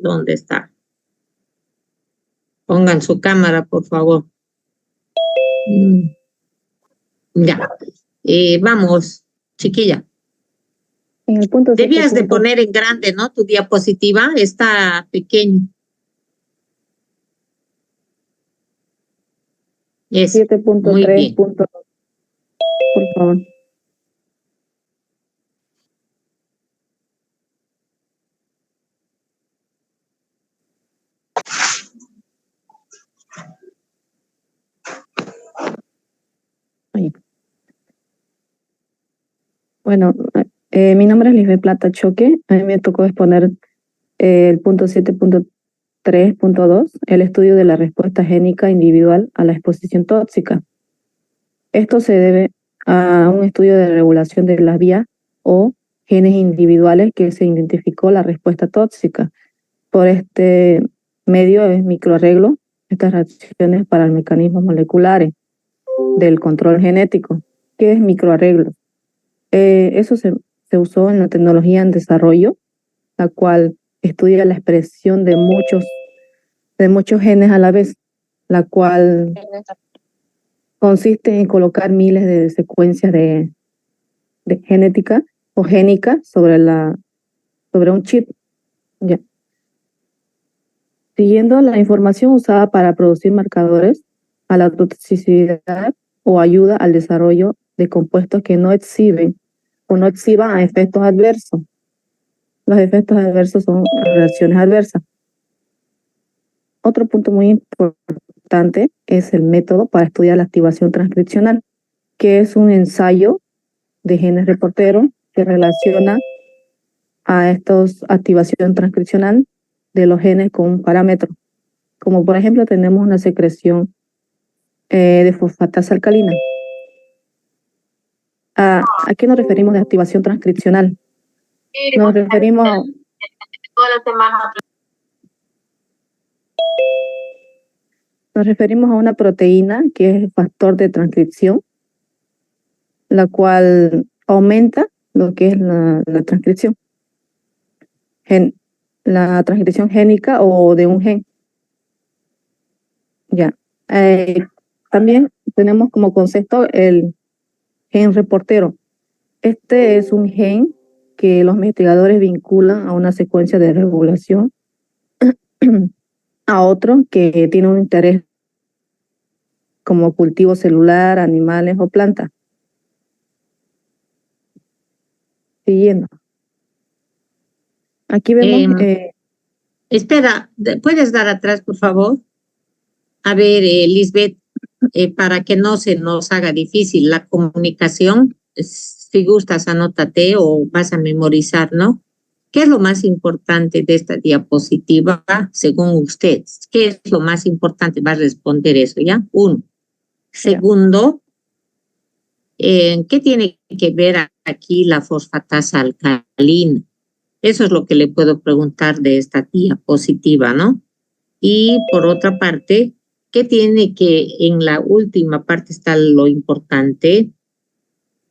¿Dónde está? Pongan su cámara, por favor. Ya. Vamos, chiquilla. En el punto Debías de poner en grande, ¿no? Tu diapositiva está pequeño. Es 7.3. Por favor. Ahí. Bueno, mi nombre es Lisbeth Plata Choque. A mí me tocó exponer el punto 7.3.2, el estudio de la respuesta génica individual a la exposición tóxica. Esto se debe a un estudio de regulación de las vías o genes individuales que se identificó la respuesta tóxica. Por este medio es microarreglo estas reacciones para los mecanismos moleculares del control genético. ¿Qué es microarreglo? Eso se usó en la tecnología en desarrollo, la cual estudia la expresión de muchos genes a la vez, la cual consiste en colocar miles de secuencias de genética o génica sobre un chip. Ya. Siguiendo la información usada para producir marcadores a la toxicidad o ayuda al desarrollo de compuestos que no exhiben o no exhiban a efectos adversos. Los efectos adversos son reacciones adversas. Otro punto muy importante es el método para estudiar la activación transcripcional, que es un ensayo de genes reporteros que relaciona a estos activación transcripcional de los genes con un parámetro. Como por ejemplo tenemos una secreción de fosfatasa alcalina. ¿A qué nos referimos de activación transcripcional? Nos referimos a... Nos referimos a una proteína que es el factor de transcripción, la cual aumenta lo que es la transcripción. La transcripción génica o de un gen. Ya. También tenemos como concepto el gen reportero. Este es un gen que los investigadores vinculan a una secuencia de regulación a otro que tiene un interés como cultivo celular, animales o plantas. Siguiendo. Aquí vemos... espera, ¿puedes dar atrás, por favor? A ver, Lisbeth, para que no se nos haga difícil la comunicación, si gustas, anótate o vas a memorizar, ¿no? ¿Qué es lo más importante de esta diapositiva según usted? ¿Qué es lo más importante? Va a responder eso, ¿ya? Uno. Segundo, ¿qué tiene que ver aquí la fosfatasa alcalina? Eso es lo que le puedo preguntar de esta diapositiva, ¿no? Y por otra parte, ¿qué tiene que en la última parte está lo importante,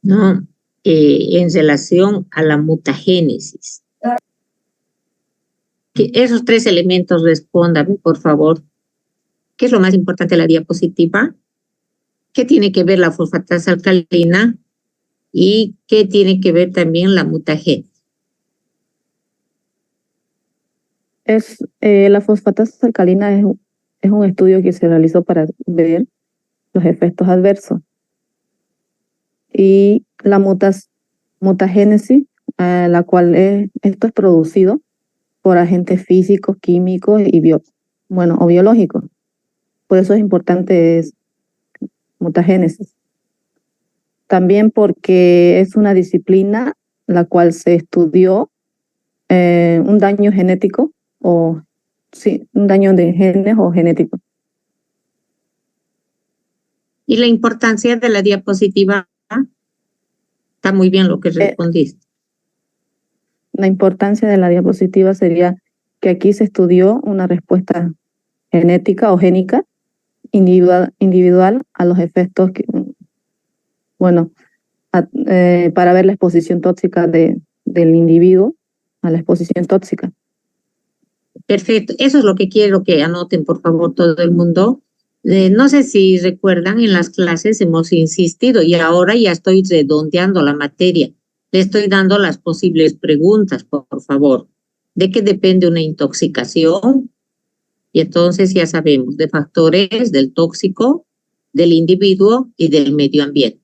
¿no? En relación a la mutagénesis. Que esos tres elementos respondan, por favor. ¿Qué es lo más importante de la diapositiva? ¿Qué tiene que ver la fosfatasa alcalina? ¿Y qué tiene que ver también la mutagénesis? La fosfatasa alcalina es un estudio que se realizó para ver los efectos adversos. Y la mutagénesis, la cual esto es producido por agentes físicos, químicos y o biológicos. Por eso es importante mutagénesis. También porque es una disciplina la cual se estudió un daño genético un daño de genes o genético. ¿Y la importancia de la diapositiva? Está muy bien lo que respondiste. La importancia de la diapositiva sería que aquí se estudió una respuesta genética o génica individual a los efectos para ver la exposición tóxica del individuo a la exposición tóxica. Perfecto. Eso es lo que quiero que anoten, por favor, todo el mundo. No sé si recuerdan, en las clases hemos insistido y ahora ya estoy redondeando la materia. Le estoy dando las posibles preguntas, por favor. ¿De qué depende una intoxicación? Y entonces ya sabemos de factores del tóxico, del individuo y del medio ambiente.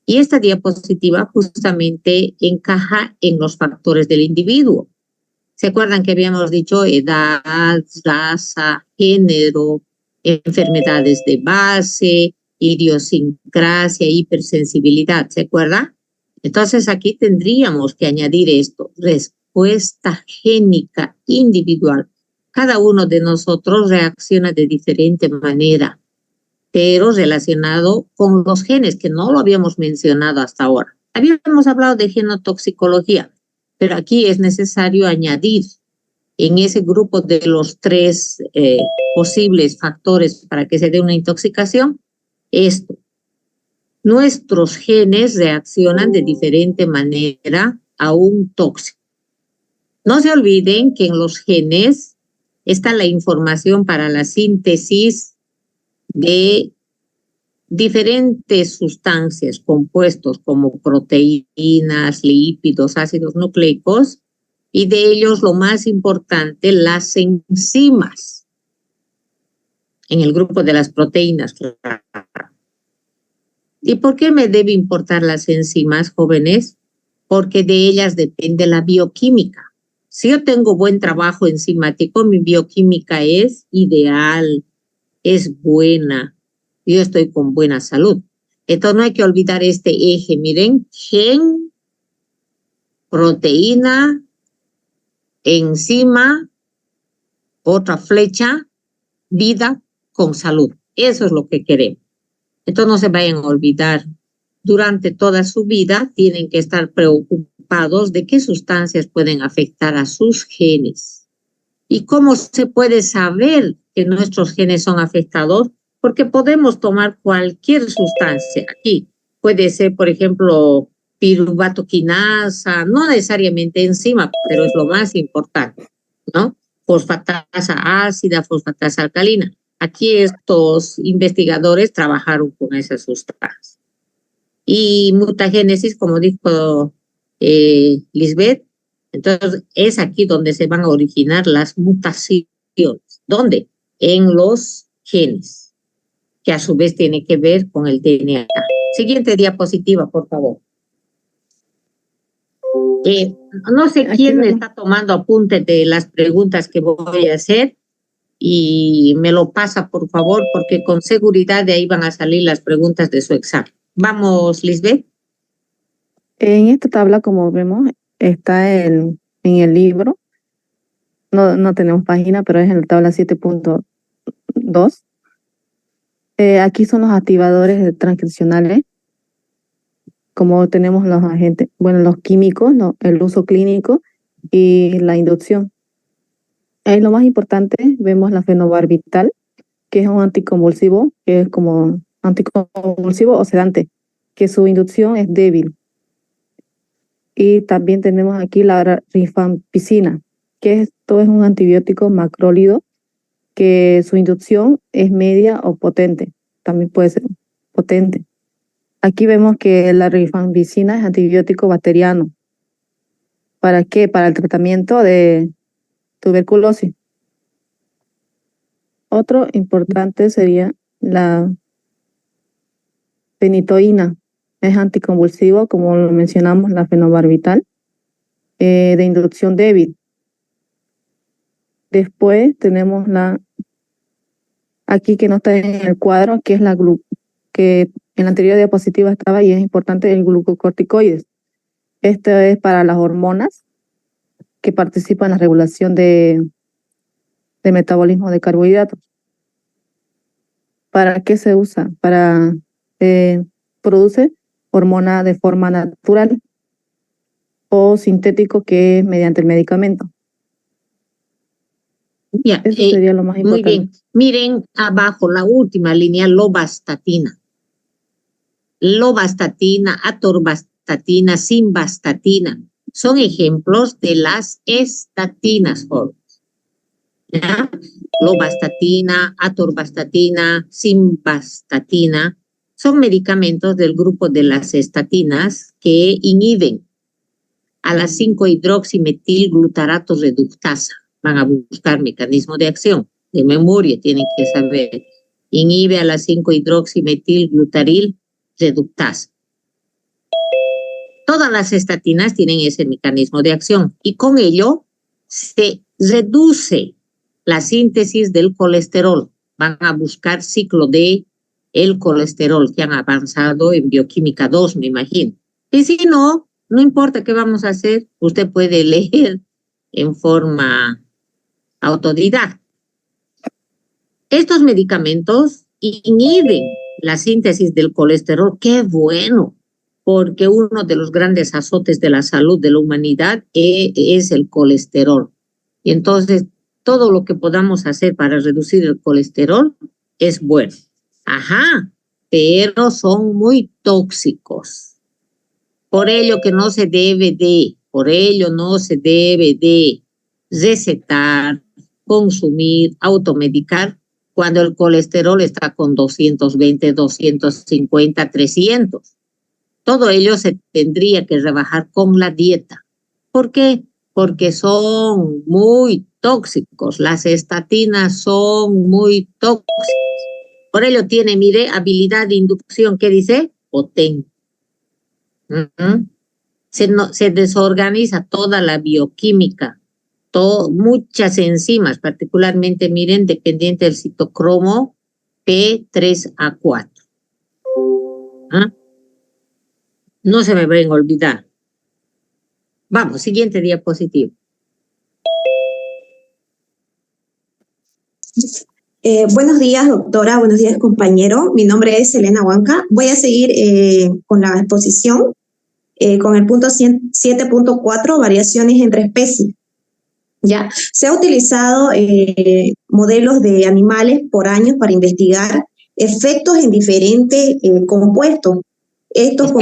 Y esta diapositiva justamente encaja en los factores del individuo. ¿Se acuerdan que habíamos dicho edad, raza, género, enfermedades de base, idiosincrasia, hipersensibilidad? ¿Se acuerdan? Entonces aquí tendríamos que añadir esto, respuesta génica individual. Cada uno de nosotros reacciona de diferente manera, pero relacionado con los genes, que no lo habíamos mencionado hasta ahora. Habíamos hablado de genotoxicología, pero aquí es necesario añadir en ese grupo de los tres posibles factores para que se dé una intoxicación, esto. Nuestros genes reaccionan de diferente manera a un tóxico. No se olviden que en los genes está la información para la síntesis de diferentes sustancias, compuestos como proteínas, lípidos, ácidos nucleicos, y de ellos lo más importante, las enzimas, en el grupo de las proteínas. ¿Y por qué me debe importar las enzimas, jóvenes? Porque de ellas depende la bioquímica. Si yo tengo buen trabajo enzimático, mi bioquímica es ideal, es buena, yo estoy con buena salud. Entonces no hay que olvidar este eje, miren, gen, proteína, enzima, otra flecha, vida con salud. Eso es lo que queremos. Entonces no se vayan a olvidar, durante toda su vida tienen que estar preocupados de qué sustancias pueden afectar a sus genes. ¿Y cómo se puede saber que nuestros genes son afectados? Porque podemos tomar cualquier sustancia aquí. Puede ser, por ejemplo, piruvato-quinasa, no necesariamente enzima, pero es lo más importante, ¿no? Fosfatasa ácida, fosfatasa alcalina. Aquí estos investigadores trabajaron con esas sustancias. Y mutagénesis, como dijo Lisbeth, entonces es aquí donde se van a originar las mutaciones. ¿Dónde? En los genes, que a su vez tiene que ver con el DNA. Siguiente diapositiva, por favor. No sé quién está tomando apuntes de las preguntas que voy a hacer y me lo pasa, por favor, porque con seguridad de ahí van a salir las preguntas de su examen. Vamos, Lisbeth. En esta tabla, como vemos, está en el libro. No tenemos página, pero es en la tabla 7.2. Aquí son los activadores transcripcionales, como tenemos los agentes, bueno, los químicos, el uso clínico y la inducción. Ahí lo más importante, vemos la fenobarbital, que es un anticonvulsivo, que es como anticonvulsivo o sedante, que su inducción es débil. Y también tenemos aquí la rifampicina, que esto es un antibiótico macrólido, que su inducción es media o potente, también puede ser potente. Aquí vemos que la rifampicina es antibiótico bacteriano. ¿Para qué? Para el tratamiento de tuberculosis. Otro importante sería la fenitoína. Es anticonvulsivo, como lo mencionamos, la fenobarbital, de inducción débil. Después tenemos aquí que no está en el cuadro, que es que en la anterior diapositiva estaba y es importante, el glucocorticoides. Esto es para las hormonas que participan en la regulación de metabolismo de carbohidratos. ¿Para qué se usa? Produce hormona de forma natural o sintético, que es mediante el medicamento. Eso sería lo más importante. Muy bien. Miren abajo la última línea, lovastatina. Lovastatina, atorvastatina, simvastatina. Son ejemplos de las estatinas, jóvenes. ¿ya? Lovastatina, atorvastatina, simvastatina, son medicamentos del grupo de las estatinas que inhiben a la 5-hidroximetilglutarato reductasa. Van a buscar mecanismo de acción. De memoria tienen que saber. Inhibe a la 5-hidroximetilglutaril reductasa. Todas las estatinas tienen ese mecanismo de acción y con ello se reduce la síntesis del colesterol. Van a buscar ciclo de el colesterol que han avanzado en bioquímica 2, me imagino. Y si no, no importa qué vamos a hacer, usted puede leer en forma autodidacta. Estos medicamentos inhiben la síntesis del colesterol. ¡Qué bueno! Porque uno de los grandes azotes de la salud de la humanidad es el colesterol. Y entonces, todo lo que podamos hacer para reducir el colesterol es bueno. Ajá, pero son muy tóxicos. Por ello no se debe de recetar, consumir, automedicar cuando el colesterol está con 220, 250, 300. Todo ello se tendría que rebajar con la dieta. ¿Por qué? Porque son muy tóxicos. Las estatinas son muy tóxicas. Por ello tiene, mire, habilidad de inducción, ¿qué dice? Potente. Se desorganiza toda la bioquímica, muchas enzimas, particularmente, miren, dependiente del citocromo P3A4. No se me vayan a olvidar. Vamos, siguiente diapositiva. Buenos días, doctora. Buenos días, compañero. Mi nombre es Elena Huanca. Voy a seguir con la exposición con el punto 7.4, variaciones entre especies. Ya, se ha utilizado modelos de animales por años para investigar efectos en diferentes compuestos. Estos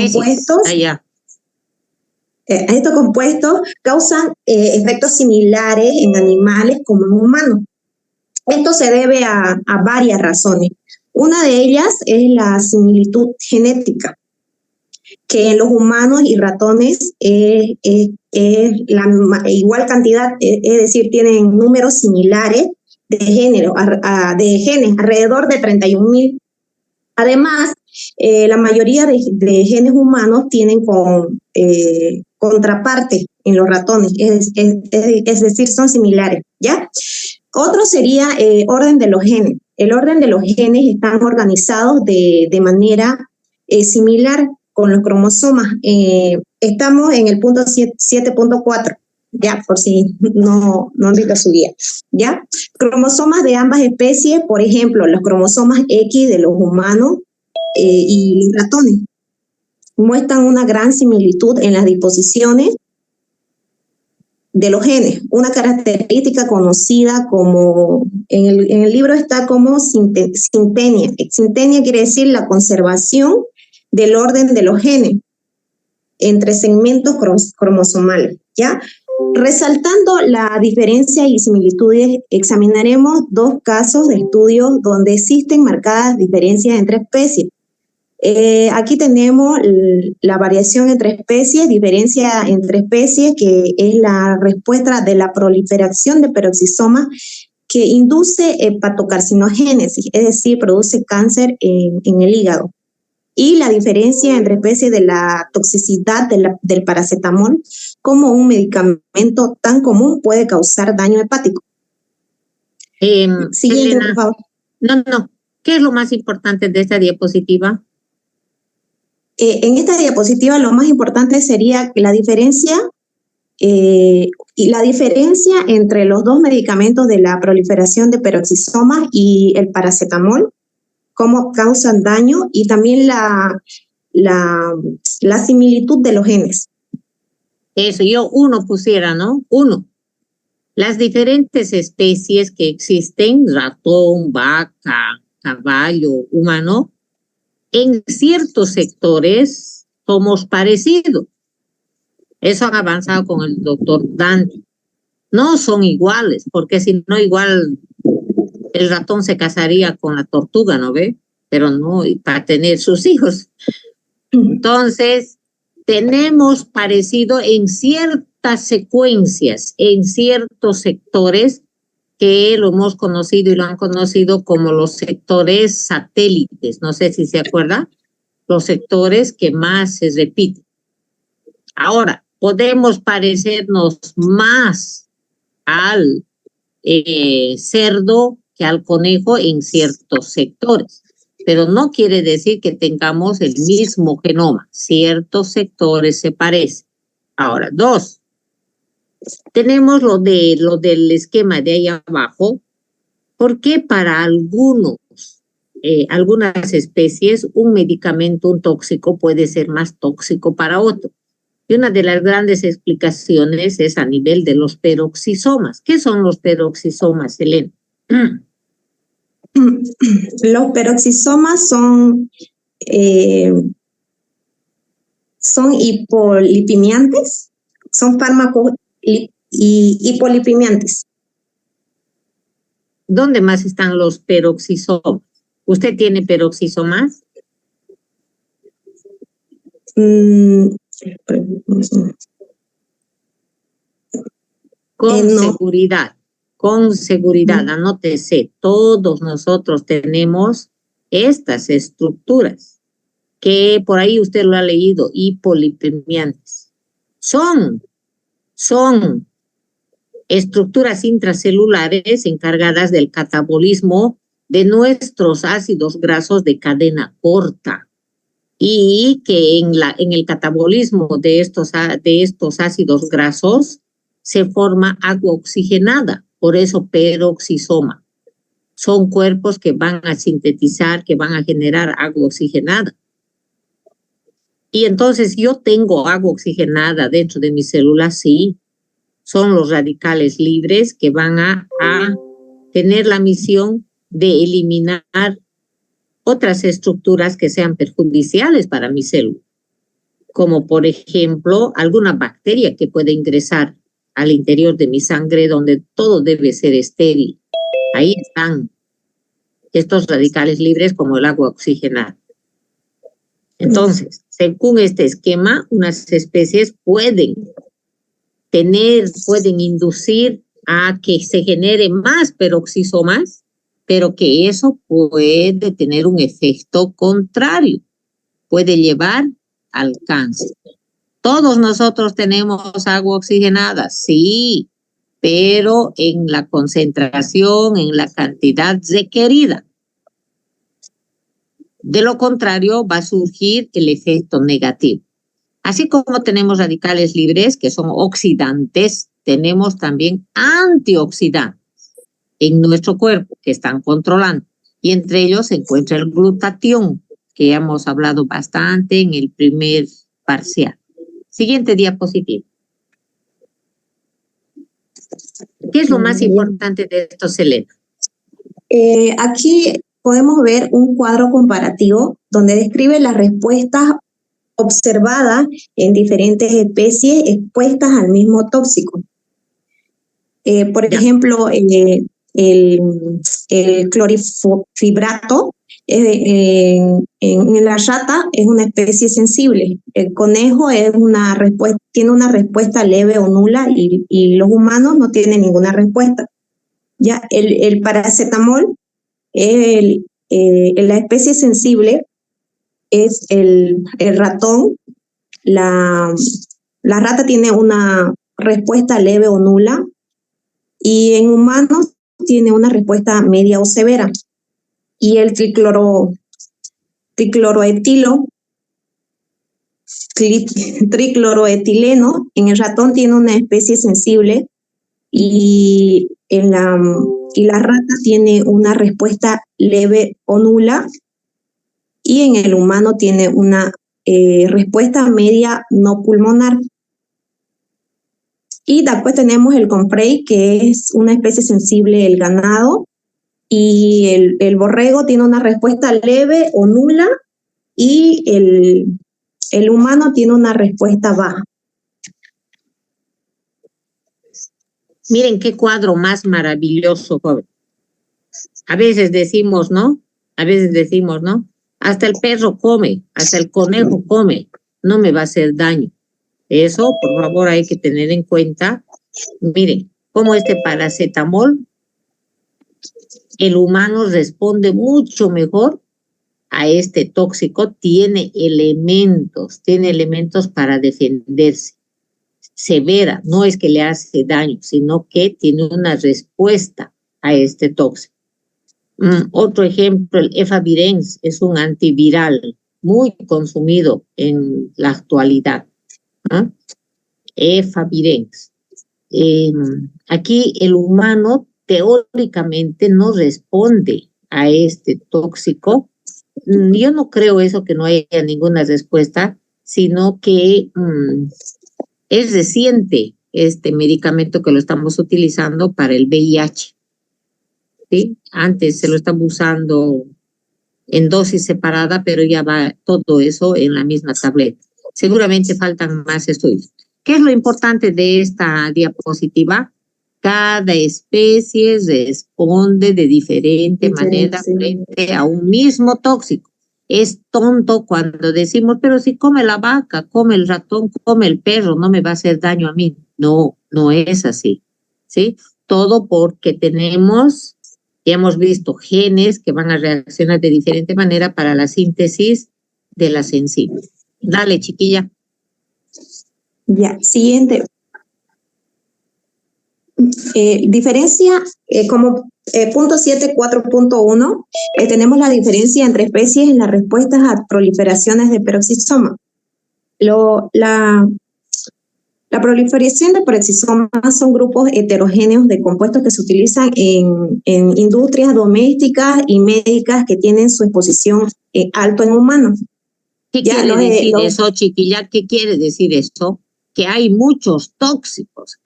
compuestos causan efectos similares en animales como en humanos. Esto se debe a varias razones. Una de ellas es la similitud genética, que en los humanos y ratones es la igual cantidad, es decir, tienen números similares de genes, alrededor de 31.000. Además, la mayoría de genes humanos tienen contraparte en los ratones, es decir, son similares, ¿ya? Otro sería orden de los genes. El orden de los genes están organizados de manera similar con los cromosomas. Estamos en el punto 7.4, ya, por si no han visto su guía, ¿ya? Cromosomas de ambas especies, por ejemplo, los cromosomas X de los humanos y los ratones, muestran una gran similitud en las disposiciones de los genes, una característica conocida como, en el libro está como sintenia. Sintenia quiere decir la conservación del orden de los genes entre segmentos cromosomales, ¿ya? Resaltando la diferencia y similitudes, examinaremos dos casos de estudios donde existen marcadas diferencias entre especies. Aquí tenemos la variación entre especies, diferencia entre especies, que es la respuesta de la proliferación de peroxisomas que induce hepatocarcinogénesis, es decir, produce cáncer en el hígado. Y la diferencia entre especies de la toxicidad del paracetamol, como un medicamento tan común puede causar daño hepático. Siguiente, Elena, por favor. No. ¿Qué es lo más importante de esta diapositiva? En esta diapositiva lo más importante sería que la diferencia entre los dos medicamentos de la proliferación de peroxisomas y el paracetamol, cómo causan daño, y también la similitud de los genes. Eso, yo uno pusiera, ¿no? Uno. Las diferentes especies que existen, ratón, vaca, caballo, humano, en ciertos sectores somos parecidos. Eso han avanzado con el doctor Dante. No son iguales, porque si no igual el ratón se casaría con la tortuga, ¿no ve? Pero no, y para tener sus hijos. Entonces, tenemos parecido en ciertas secuencias, en ciertos sectores que lo hemos conocido y lo han conocido como los sectores satélites. No sé si se acuerda, los sectores que más se repiten. Ahora, podemos parecernos más al cerdo que al conejo en ciertos sectores, pero no quiere decir que tengamos el mismo genoma. Ciertos sectores se parecen. Ahora, dos, tenemos lo del esquema de ahí abajo, porque para algunas especies un medicamento, un tóxico, puede ser más tóxico para otro. Y una de las grandes explicaciones es a nivel de los peroxisomas. ¿Qué son los peroxisomas, Elena? Los peroxisomas son hipolipimiantes, son fármacos hipolipimiantes. ¿Dónde más están los peroxisomas? ¿Usted tiene peroxisomas? Con seguridad, anótese, todos nosotros tenemos estas estructuras que por ahí usted lo ha leído, hipolipemiantes. Son estructuras intracelulares encargadas del catabolismo de nuestros ácidos grasos de cadena corta y que en el catabolismo de estos ácidos grasos se forma agua oxigenada, por eso peroxisoma. Son cuerpos que van a sintetizar, que van a generar agua oxigenada. Y entonces yo tengo agua oxigenada dentro de mis células, sí. Son los radicales libres que van a tener la misión de eliminar otras estructuras que sean perjudiciales para mi célula, como por ejemplo alguna bacteria que pueda ingresar al interior de mi sangre donde todo debe ser estéril. Ahí están estos radicales libres como el agua oxigenada. Entonces, según este esquema, unas especies pueden inducir a que se genere más peroxisomas, pero que eso puede tener un efecto contrario, puede llevar al cáncer. Todos nosotros tenemos agua oxigenada, sí, pero en la concentración, en la cantidad requerida. De lo contrario, va a surgir el efecto negativo. Así como tenemos radicales libres, que son oxidantes, tenemos también antioxidantes en nuestro cuerpo que están controlando. Y entre ellos se encuentra el glutatión, que ya hemos hablado bastante en el primer parcial. Siguiente diapositiva. ¿Qué es lo más importante de esto, Selena? Aquí podemos ver un cuadro comparativo donde describe las respuestas observadas en diferentes especies expuestas al mismo tóxico. Por ejemplo, el clorifibrato en la rata es una especie sensible. El conejo tiene una respuesta leve o nula y los humanos no tienen ninguna respuesta. Ya el paracetamol, la especie sensible es el ratón. La rata tiene una respuesta leve o nula y en humanos tiene una respuesta media o severa. Y el tricloroetileno en el ratón tiene una especie sensible y la rata tiene una respuesta leve o nula y en el humano tiene una respuesta media no pulmonar. Y después tenemos el comprey, que es una especie sensible del ganado, y el borrego tiene una respuesta leve o nula y el humano tiene una respuesta baja. Miren qué cuadro más maravilloso, joven. A veces decimos, ¿no? A veces decimos, ¿no? Hasta el perro come, hasta el conejo come, no me va a hacer daño. Eso, por favor, hay que tener en cuenta. Miren, como este paracetamol, el humano responde mucho mejor a este tóxico, tiene elementos para defenderse. Severa, no es que le hace daño, sino que tiene una respuesta a este tóxico. Otro ejemplo, el efavirenz es un antiviral muy consumido en la actualidad. ¿Ah? Efavirenz. Aquí el humano teóricamente no responde a este tóxico. Yo no creo eso, que no haya ninguna respuesta, sino que es reciente este medicamento que lo estamos utilizando para el VIH. ¿Sí? Antes se lo estaba usando en dosis separada, pero ya va todo eso en la misma tableta. Seguramente faltan más estudios. ¿Qué es lo importante de esta diapositiva? Cada especie responde de diferente manera frente a un mismo tóxico. Es tonto cuando decimos, pero si come la vaca, come el ratón, come el perro, no me va a hacer daño a mí. No, no es así, ¿sí? Todo porque tenemos, ya hemos visto, genes que van a reaccionar de diferente manera para la síntesis de las enzimas. Dale, chiquilla. Ya, siguiente. Diferencia, como punto 7.4.1, tenemos la diferencia entre especies en las respuestas a proliferaciones de peroxisoma. La proliferación de peroxisomas son grupos heterogéneos de compuestos que se utilizan en industrias domésticas y médicas que tienen su exposición alto en humanos. ¿Qué quiere decir eso, chiquilla? ¿Qué quiere decir eso? Que hay muchos tóxicos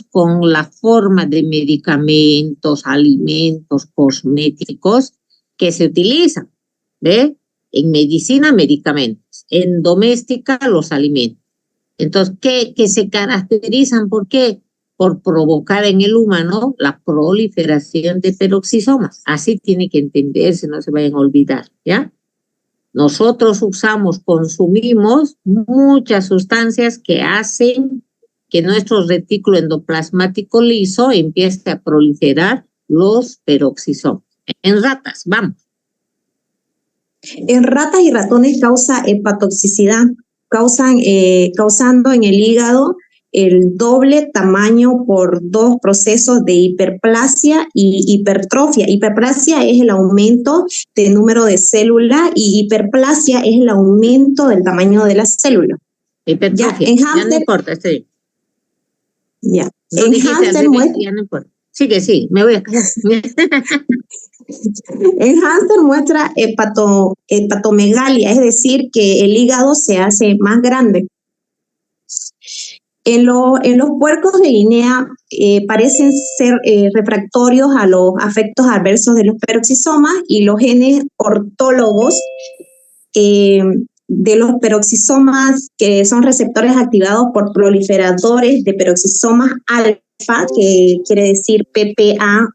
con la forma de medicamentos, alimentos, cosméticos que se utilizan, ¿ve? En medicina, medicamentos, en doméstica, los alimentos. Entonces, que se caracterizan, ¿por qué? Por provocar en el humano la proliferación de peroxisomas. Así tiene que entenderse, no se vayan a olvidar, ¿ya? Nosotros consumimos muchas sustancias que hacen que nuestro retículo endoplasmático liso empiece a proliferar los peroxisomas. En ratas, vamos. En ratas y ratones causa hepatotoxicidad, causando en el hígado el doble tamaño por dos procesos de hiperplasia y hipertrofia. Hiperplasia es el aumento del número de células y hiperplasia es el aumento del tamaño de la célula. Hipertrofia, ya no importa, estoy. Ya. No en hámster ya no importa. Sigue, sí, me voy a callar. En hámster muestra hepatomegalia, es decir, que el hígado se hace más grande. En los puercos de Guinea parecen ser refractorios a los efectos adversos de los peroxisomas y los genes ortólogos de los peroxisomas, que son receptores activados por proliferadores de peroxisomas alfa, que quiere decir PPAR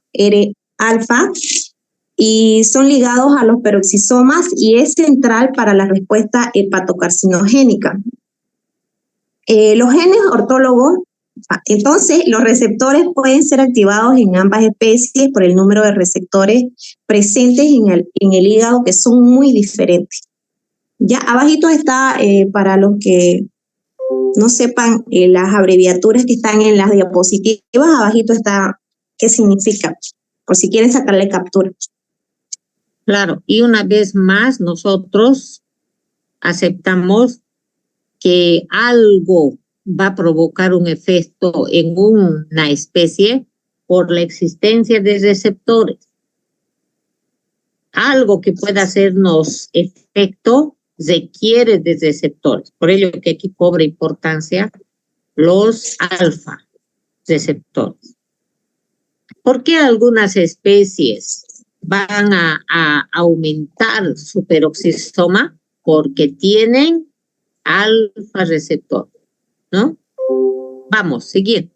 alfa, y son ligados a los peroxisomas y es central para la respuesta hepatocarcinogénica. Los genes ortólogos, entonces los receptores pueden ser activados en ambas especies por el número de receptores presentes en el hígado, que son muy diferentes. Ya abajito está, para los que no sepan las abreviaturas que están en las diapositivas, abajito está qué significa, por si quieren sacarle captura. Claro, y una vez más nosotros aceptamos que algo va a provocar un efecto en una especie por la existencia de receptores. Algo que pueda hacernos efecto requiere de receptores. Por ello que aquí cobra importancia los alfa receptores. ¿Por qué algunas especies van a aumentar su peroxisoma? Porque tienen alfa receptor, ¿no? Vamos, siguiente.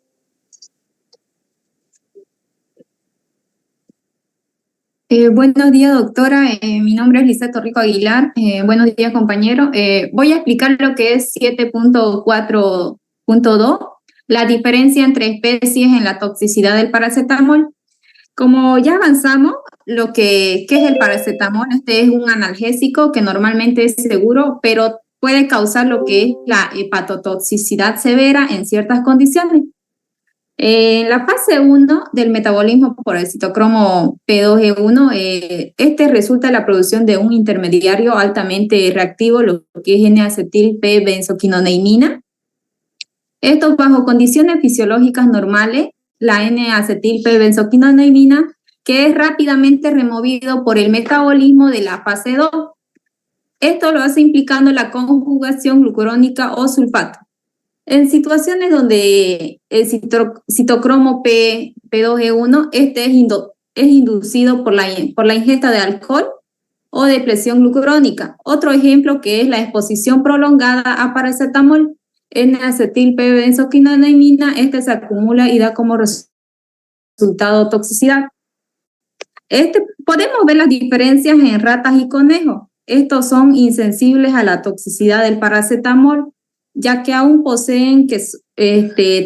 Buenos días, doctora. Mi nombre es Lisa Torrico Aguilar. Buenos días, compañero. Voy a explicar lo que es 7.4.2, la diferencia entre especies en la toxicidad del paracetamol. Como ya avanzamos, ¿qué es el paracetamol? Este es un analgésico que normalmente es seguro, pero puede causar lo que es la hepatotoxicidad severa en ciertas condiciones. En la fase 1 del metabolismo por el citocromo P2E1, este resulta en la producción de un intermediario altamente reactivo, lo que es N-acetil P-benzoquinoneimina. Esto bajo condiciones fisiológicas normales, la N-acetil P-benzoquinoneimina, que es rápidamente removido por el metabolismo de la fase 2. Esto lo hace implicando la conjugación glucurónica o sulfato. En situaciones donde el citocromo P2E1 este es inducido por la ingesta de alcohol o de presión glucurónica. Otro ejemplo que es la exposición prolongada a paracetamol, N-acetil P-benzoquinoneimina, este se acumula y da como resultado toxicidad. Podemos ver las diferencias en ratas y conejos. Estos son insensibles a la toxicidad del paracetamol, ya que aún poseen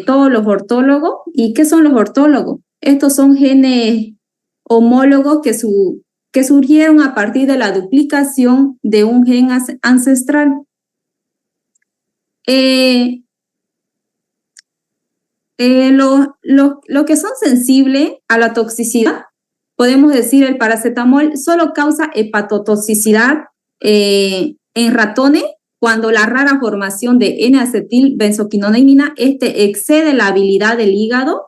todos los ortólogos. ¿Y qué son los ortólogos? Estos son genes homólogos que surgieron a partir de la duplicación de un gen ancestral. Lo que son sensibles a la toxicidad, podemos decir el paracetamol solo causa hepatotoxicidad en ratones cuando la rara formación de N-acetil benzoquinoneimina excede la habilidad del hígado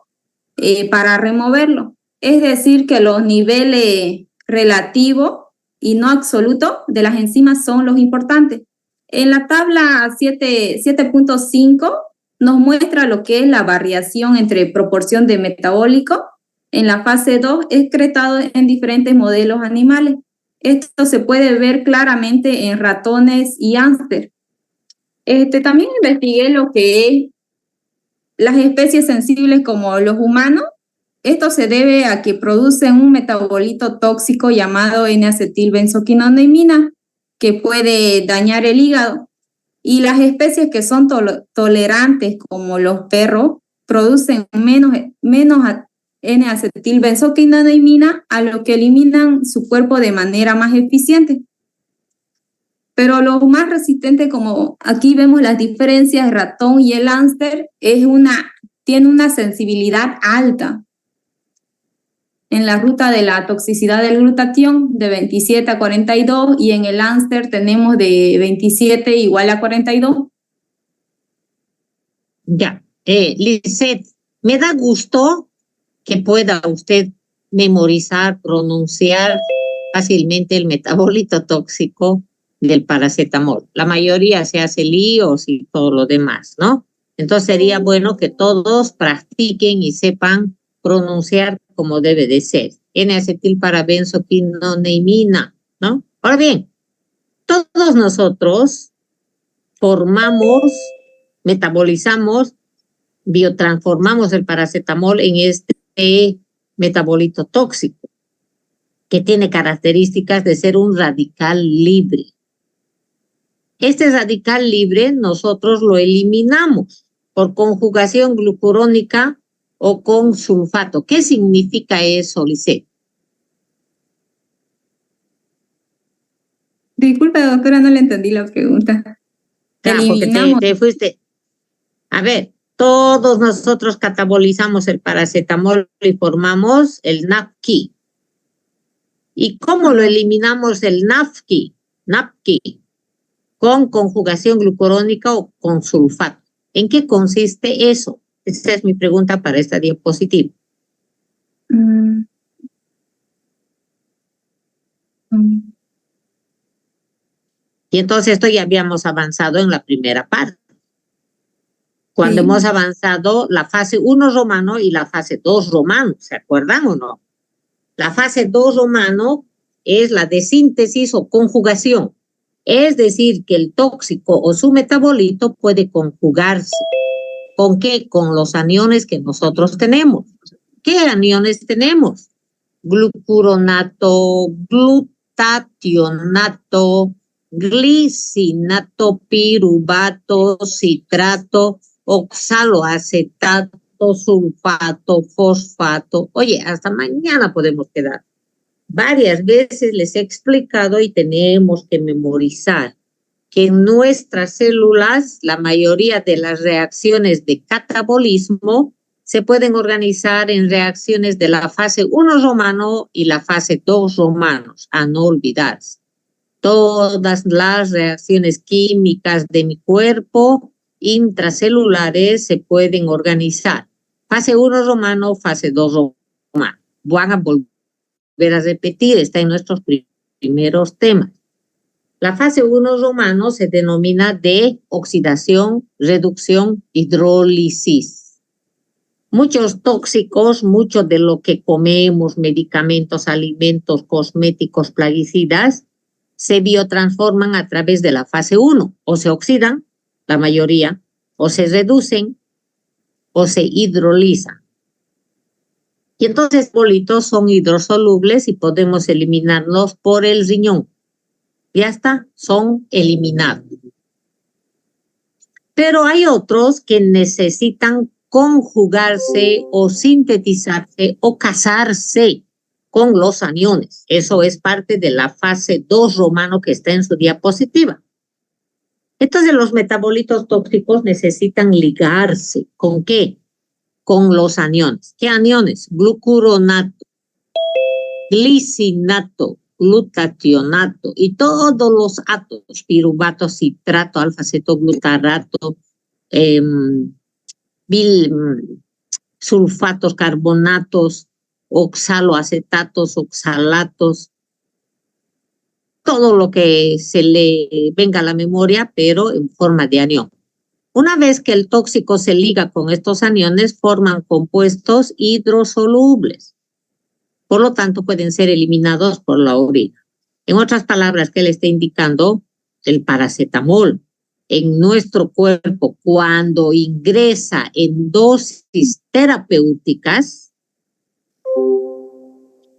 para removerlo. Es decir, que los niveles relativos y no absolutos de las enzimas son los importantes. En la tabla 7.5 nos muestra lo que es la variación entre proporción de metabólico en la fase 2 excretado en diferentes modelos animales. Esto se puede ver claramente en ratones y hámster. También investigué lo que es las especies sensibles como los humanos. Esto se debe a que producen un metabolito tóxico llamado N-acetil benzoquinoneimina que puede dañar el hígado. Y las especies que son tolerantes, como los perros, producen menos N-acetil benzoquinoneimina, a lo que eliminan su cuerpo de manera más eficiente. Pero lo más resistente, como aquí vemos las diferencias, el ratón y el hámster, tiene una sensibilidad alta en la ruta de la toxicidad del glutatión de 27 a 42 y en el hámster tenemos de 27 igual a 42. Ya, Lisette, me da gusto que pueda usted memorizar, pronunciar fácilmente el metabolito tóxico del paracetamol. La mayoría se hace líos y todo lo demás, ¿no? Entonces sería bueno que todos practiquen y sepan pronunciar como debe de ser. N-acetil parabenzoquinoneimina, ¿no? Ahora bien, todos nosotros formamos, metabolizamos, biotransformamos el paracetamol en este metabolito tóxico que tiene características de ser un radical libre. Este radical libre nosotros lo eliminamos por conjugación glucurónica o con sulfato. ¿Qué significa eso, Lisette? Disculpe, doctora, no le entendí la pregunta. Porque te fuiste. A ver, todos nosotros catabolizamos el paracetamol y formamos el NAPQI. ¿Y cómo lo eliminamos el NAPQI? Con conjugación glucurónica o con sulfato. ¿En qué consiste eso? Esa es mi pregunta para esta diapositiva. Y entonces esto ya habíamos avanzado en la primera parte. Cuando hemos avanzado la fase 1 romano y la fase 2 romano, ¿se acuerdan o no? La fase 2 romano es la de síntesis o conjugación. Es decir, que el tóxico o su metabolito puede conjugarse. ¿Con qué? Con los aniones que nosotros tenemos. ¿Qué aniones tenemos? glucuronato, glutationato, glicinato, piruvato, citrato, oxaloacetato, sulfato, fosfato. Oye, hasta mañana podemos quedar. Varias veces les he explicado y tenemos que memorizar que en nuestras células la mayoría de las reacciones de catabolismo se pueden organizar en reacciones de la fase 1 romano y la fase 2 romanos, a no olvidarse. Todas las reacciones químicas de mi cuerpo intracelulares se pueden organizar. Fase 1 romano, fase 2 romano. Van a volver a repetir, está en nuestros primeros temas. La fase 1 romano se denomina de oxidación, reducción, hidrólisis. Muchos tóxicos, mucho de lo que comemos, medicamentos, alimentos, cosméticos, plaguicidas, se biotransforman a través de la fase 1, o se oxidan, la mayoría, o se reducen, o se hidrolizan. Y entonces, bolitos son hidrosolubles y podemos eliminarlos por el riñón. Ya está, son eliminados. Pero hay otros que necesitan conjugarse o sintetizarse o casarse con los aniones. Eso es parte de la fase 2 romano que está en su diapositiva. Entonces los metabolitos tóxicos necesitan ligarse. ¿Con qué? Con los aniones. ¿Qué aniones? Glucuronato, glicinato, glutationato y todos los átomos, piruvato, citrato, alfa-cetoglutarato, sulfatos, carbonatos, oxaloacetatos, oxalatos, todo lo que se le venga a la memoria, pero en forma de anión. Una vez que el tóxico se liga con estos aniones, forman compuestos hidrosolubles. Por lo tanto, pueden ser eliminados por la orina. En otras palabras, ¿qué le está indicando? El paracetamol en nuestro cuerpo, cuando ingresa en dosis terapéuticas,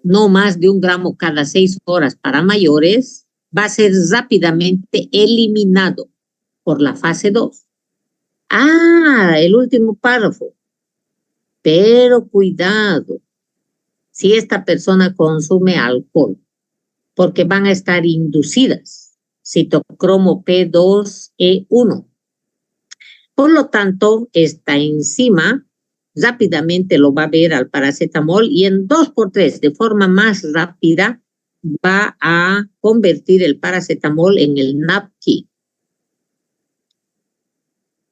no más de 1 gramo cada 6 horas para mayores, va a ser rápidamente eliminado por la fase 2. El último párrafo. Pero cuidado, si esta persona consume alcohol, porque van a estar inducidas, citocromo P2E1. Por lo tanto, esta enzima rápidamente lo va a ver al paracetamol y en 2x3, de forma más rápida, va a convertir el paracetamol en el NAPQI.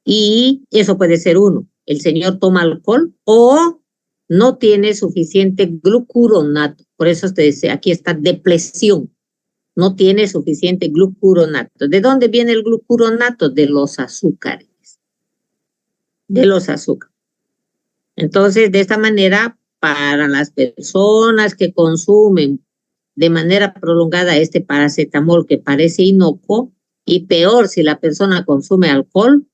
Y eso puede ser uno. El señor toma alcohol o no tiene suficiente glucuronato. Por eso aquí está depresión. No tiene suficiente glucuronato. ¿De dónde viene el glucuronato? De los azúcares. De los azúcares. Entonces, de esta manera, para las personas que consumen de manera prolongada este paracetamol que parece inocuo, y peor si la persona consume alcohol,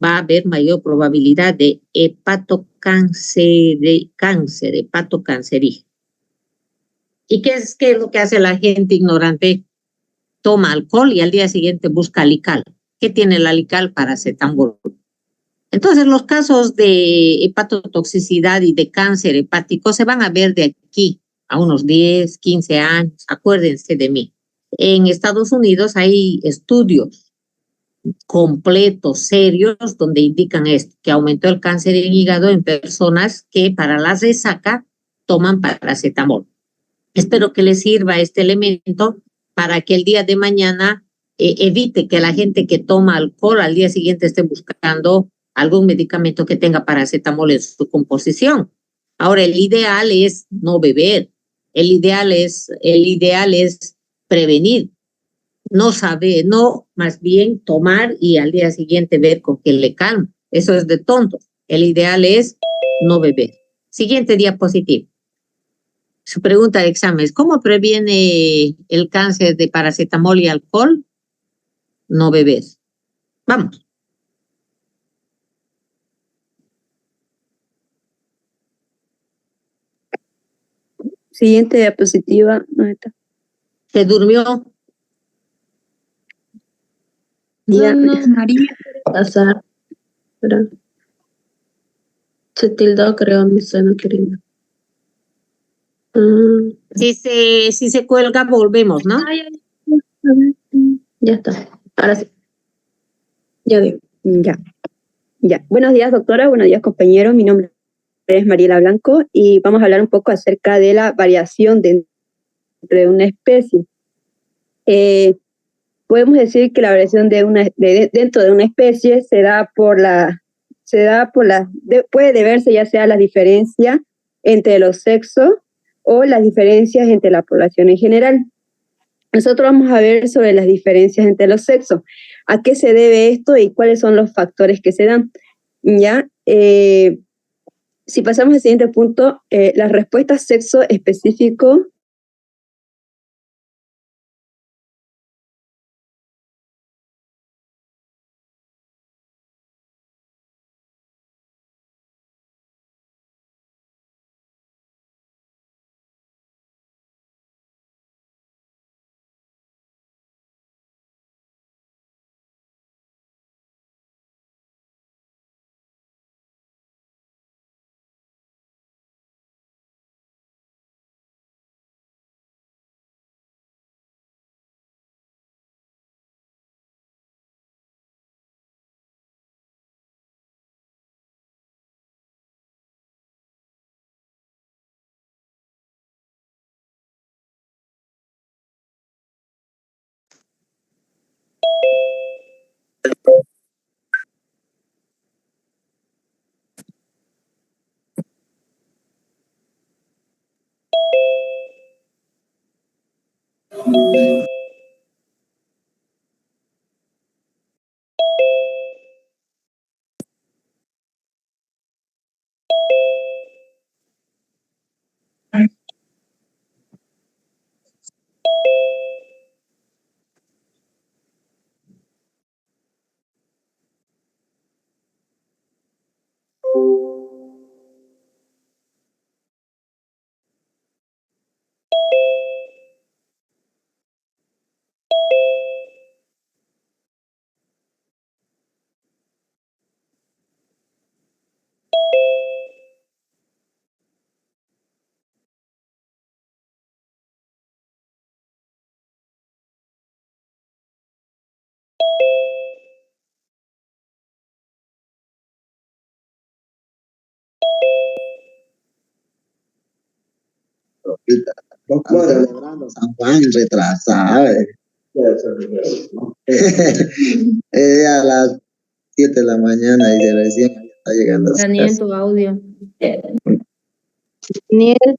va a haber mayor probabilidad de hepatocancerígeno. ¿Y qué es lo que hace la gente ignorante? Toma alcohol y al día siguiente busca Alical. ¿Qué tiene el Alical? Paracetamol. Entonces, los casos de hepatotoxicidad y de cáncer hepático se van a ver de aquí a unos 10, 15 años. Acuérdense de mí. En Estados Unidos hay estudios completos, serios, donde indican esto, que aumentó el cáncer en hígado en personas que para la resaca toman paracetamol. Espero que les sirva este elemento para que el día de mañana evite que la gente que toma alcohol al día siguiente esté buscando algún medicamento que tenga paracetamol en su composición. Ahora, el ideal es no beber. El ideal es prevenir. No saber, no, más bien tomar y al día siguiente ver con qué le calma. Eso es de tonto. El ideal es no beber. Siguiente diapositiva. Su pregunta de examen es, ¿cómo previene el cáncer de paracetamol y alcohol? No beber. Vamos. Siguiente diapositiva. ¿Dónde está? ¿Se durmió? Ya, No, María. pasar. Espera. Se tildó, creo, mi suena querida. Si se cuelga, volvemos, ¿no? A ver, ya está. Ahora sí. Ya digo. Ya. Buenos días, doctora. Buenos días, compañeros. Mi nombre es Mariela Blanco y vamos a hablar un poco acerca de la variación dentro de una especie. Podemos decir que la variación dentro de una especie puede deberse ya sea a la diferencia entre los sexos o las diferencias entre la población en general. Nosotros vamos a ver sobre las diferencias entre los sexos, a qué se debe esto y cuáles son los factores que se dan. ¿Ya? Si pasamos al siguiente punto, las respuestas sexo específico Celebrando San Juan retrasado. A las 7 de la mañana y de recién está llegando a su Daniel, casa. tu audio. Daniel.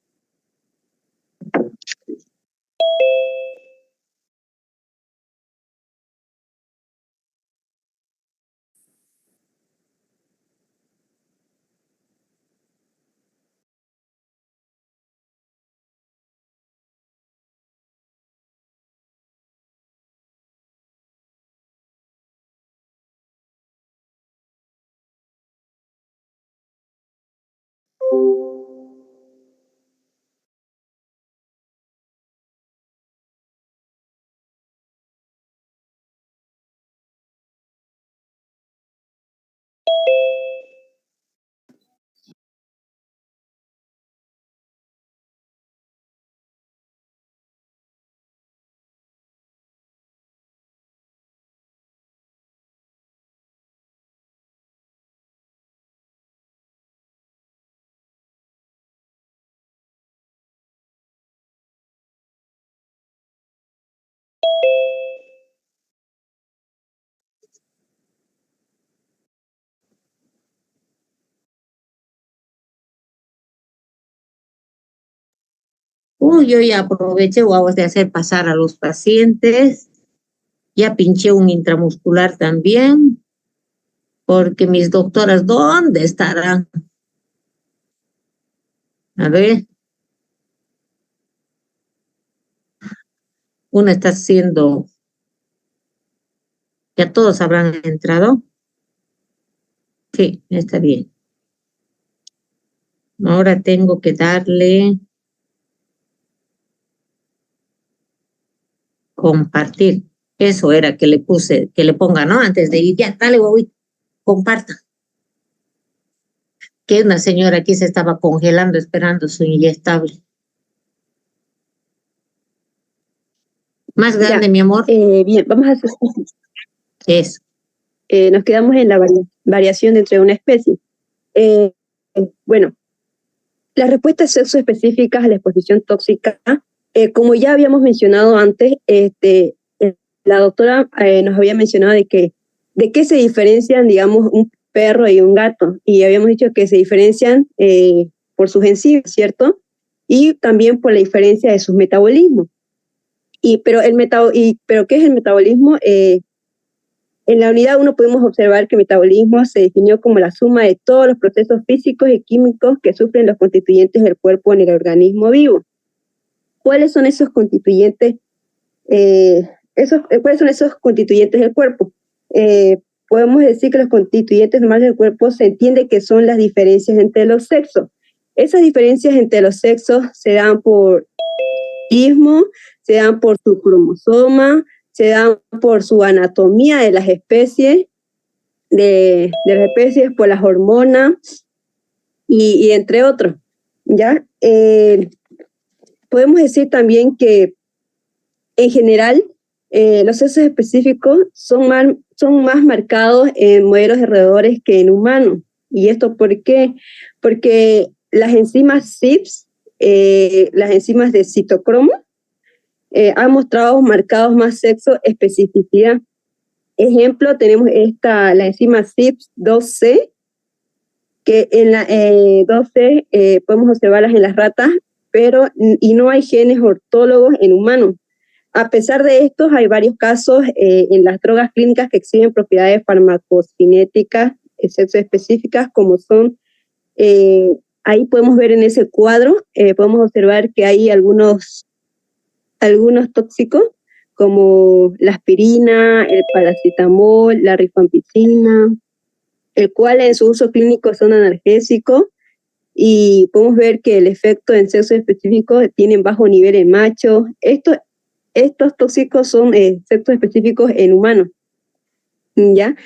Yo ya aproveché, vamos a hacer pasar a los pacientes. Ya pinché un intramuscular también, porque mis doctoras, ¿dónde estarán? A ver. Una está haciendo, ya todos habrán entrado. Sí, está bien. Ahora tengo que darle Compartir. Eso era que le puse, que le ponga, ¿no? Antes de ir, ya, dale, guaguita, comparta. Que una señora aquí se estaba congelando esperando su inyectable. Más grande, Ya, mi amor. bien, vamos a hacer, Eso. nos quedamos en la variación entre una especie. Bueno, las respuestas sexoespecíficas a la exposición tóxica, como ya habíamos mencionado antes, la doctora nos había mencionado de qué se diferencian, digamos, un perro y un gato, y habíamos dicho que se diferencian por sus enzimas, ¿cierto? Y también por la diferencia de sus metabolismos. Pero ¿qué es el metabolismo? En la unidad 1 pudimos observar que el metabolismo se definió como la suma de todos los procesos físicos y químicos que sufren los constituyentes del cuerpo en el organismo vivo. ¿Cuáles son esos constituyentes? ¿Cuáles son esos constituyentes del cuerpo? Podemos decir que los constituyentes normales del cuerpo se entiende que son las diferencias entre los sexos. Esas diferencias entre los sexos se dan por ismo, se dan por su cromosoma, se dan por su anatomía de las especies, por las hormonas y entre otros. ¿Ya? Podemos decir también que en general los sexos específicos son más marcados en modelos de roedores que en humanos. ¿Y esto por qué? Porque las enzimas CIPS, las enzimas de citocromo, han mostrado marcados más sexo especificidad. Ejemplo, tenemos la enzima CYP2C, que en la 2C podemos observarlas en las ratas, y no hay genes ortólogos en humanos. A pesar de esto, hay varios casos en las drogas clínicas que exhiben propiedades farmacocinéticas sexo específicas, como son, ahí podemos ver en ese cuadro, podemos observar que hay algunos tóxicos, como la aspirina, el paracetamol, la rifampicina, el cual en su uso clínico son analgésicos, y podemos ver que el efecto en sexo específico tienen bajo nivel en machos. Estos tóxicos son sexo específicos en humanos. ¿Ya?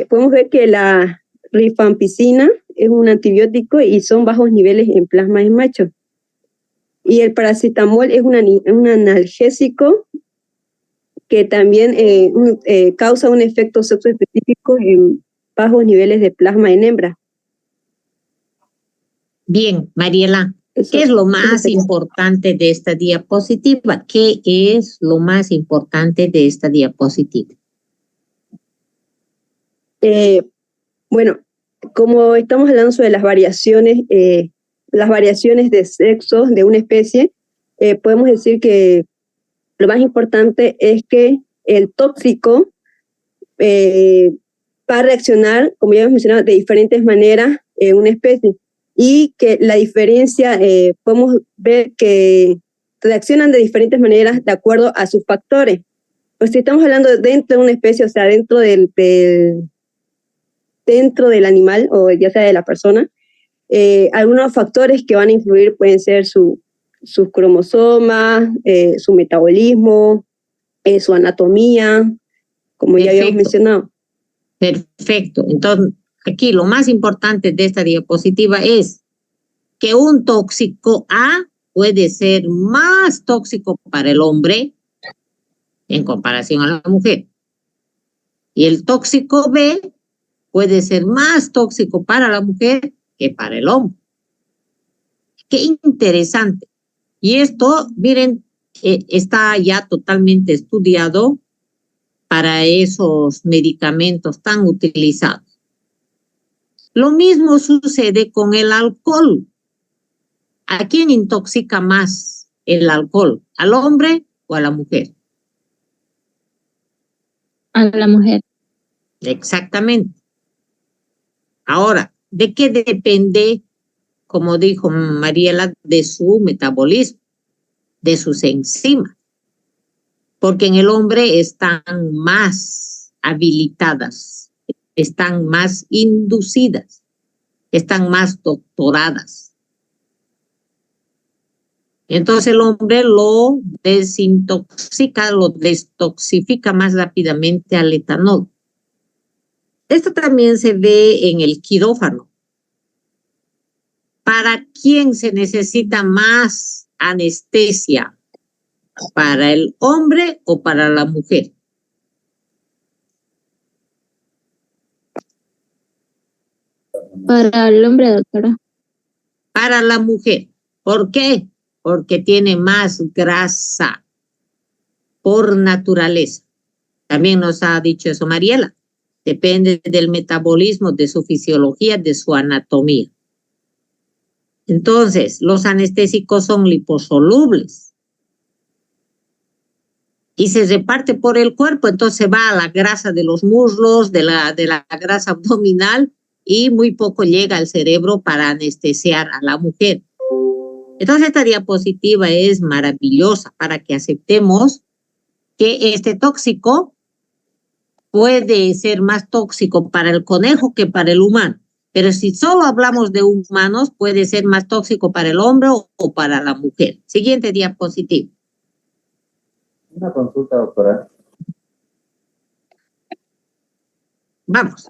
Podemos ver que la rifampicina es un antibiótico y son bajos niveles en plasma en machos. Y el paracetamol es un analgésico que también causa un efecto sexoespecífico en bajos niveles de plasma en hembra. Bien, Mariela, ¿qué es lo más importante de esta diapositiva? ¿Qué es lo más importante de esta diapositiva? Bueno, como estamos hablando sobre las variaciones de sexo de una especie, podemos decir que lo más importante es que el tóxico va a reaccionar, como ya hemos mencionado, de diferentes maneras en una especie, y que la diferencia, podemos ver que reaccionan de diferentes maneras de acuerdo a sus factores. Pues si estamos hablando dentro de una especie, o sea, dentro del animal, o ya sea de la persona, algunos factores que van a influir pueden ser sus cromosomas, su metabolismo, su anatomía, como ya habíamos mencionado. Perfecto. Entonces, aquí lo más importante de esta diapositiva es que un tóxico A puede ser más tóxico para el hombre en comparación a la mujer. Y el tóxico B puede ser más tóxico para la mujer que para el hombre. Qué interesante. Y esto, miren, está ya totalmente estudiado para esos medicamentos tan utilizados. Lo mismo sucede con el alcohol. ¿A quién intoxica más el alcohol? ¿Al hombre o a la mujer? A la mujer. Exactamente. Ahora, ¿de qué depende, como dijo Mariela, de su metabolismo, de sus enzimas? Porque en el hombre están más habilitadas, están más inducidas, están más doctoradas. Entonces el hombre lo desintoxica, lo destoxifica más rápidamente al etanol. Esto también se ve en el quirófano. ¿Para quién se necesita más anestesia? ¿Para el hombre o para la mujer? Para el hombre, doctora. Para la mujer. ¿Por qué? Porque tiene más grasa por naturaleza. También nos ha dicho eso Mariela. Depende del metabolismo, de su fisiología, de su anatomía. Entonces, los anestésicos son liposolubles y se reparte por el cuerpo, entonces va a la grasa de los muslos, de la grasa abdominal y muy poco llega al cerebro para anestesiar a la mujer. Entonces, esta diapositiva es maravillosa para que aceptemos que este tóxico puede ser más tóxico para el conejo que para el humano. Pero si solo hablamos de humanos, puede ser más tóxico para el hombre o para la mujer. Siguiente diapositiva. Una consulta, doctora. Vamos.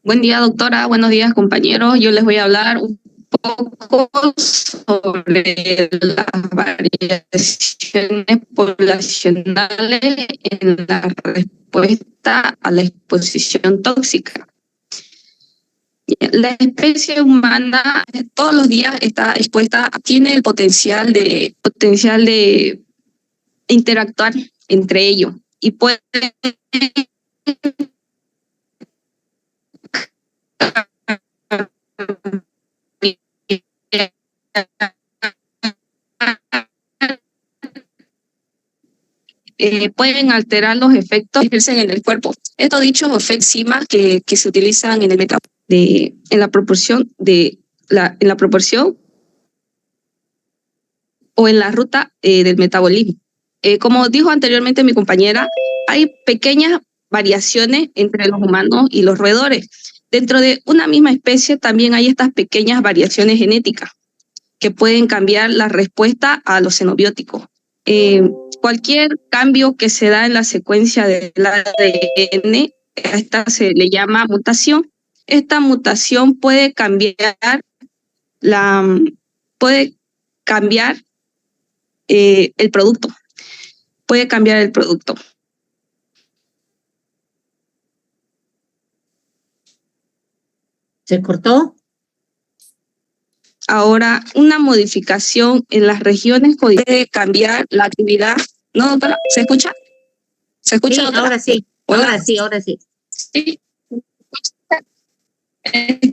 Buen día, doctora. Buenos días, compañeros. Yo les voy a hablar un poco sobre las variaciones poblacionales en la respuesta a la exposición tóxica. La especie humana todos los días está expuesta, tiene el potencial de interactuar entre ellos y puede pueden alterar los efectos que ejercen en el cuerpo. Estos dichos o enzimas que se utilizan en el en la proporción o en la ruta del metabolismo. Como dijo anteriormente mi compañera, hay pequeñas variaciones entre los humanos y los roedores. Dentro de una misma especie también hay estas pequeñas variaciones genéticas que pueden cambiar la respuesta a los xenobióticos. Cualquier cambio que se da en la secuencia del ADN, a esta se le llama mutación. Esta mutación puede cambiar el producto. Puede cambiar el producto. ¿Se cortó? Ahora, una modificación en las regiones puede cambiar la actividad. ¿No, doctora? ¿Se escucha? ¿Se escucha, Sí, doctora? ahora sí. Hola. Ahora sí. Sí.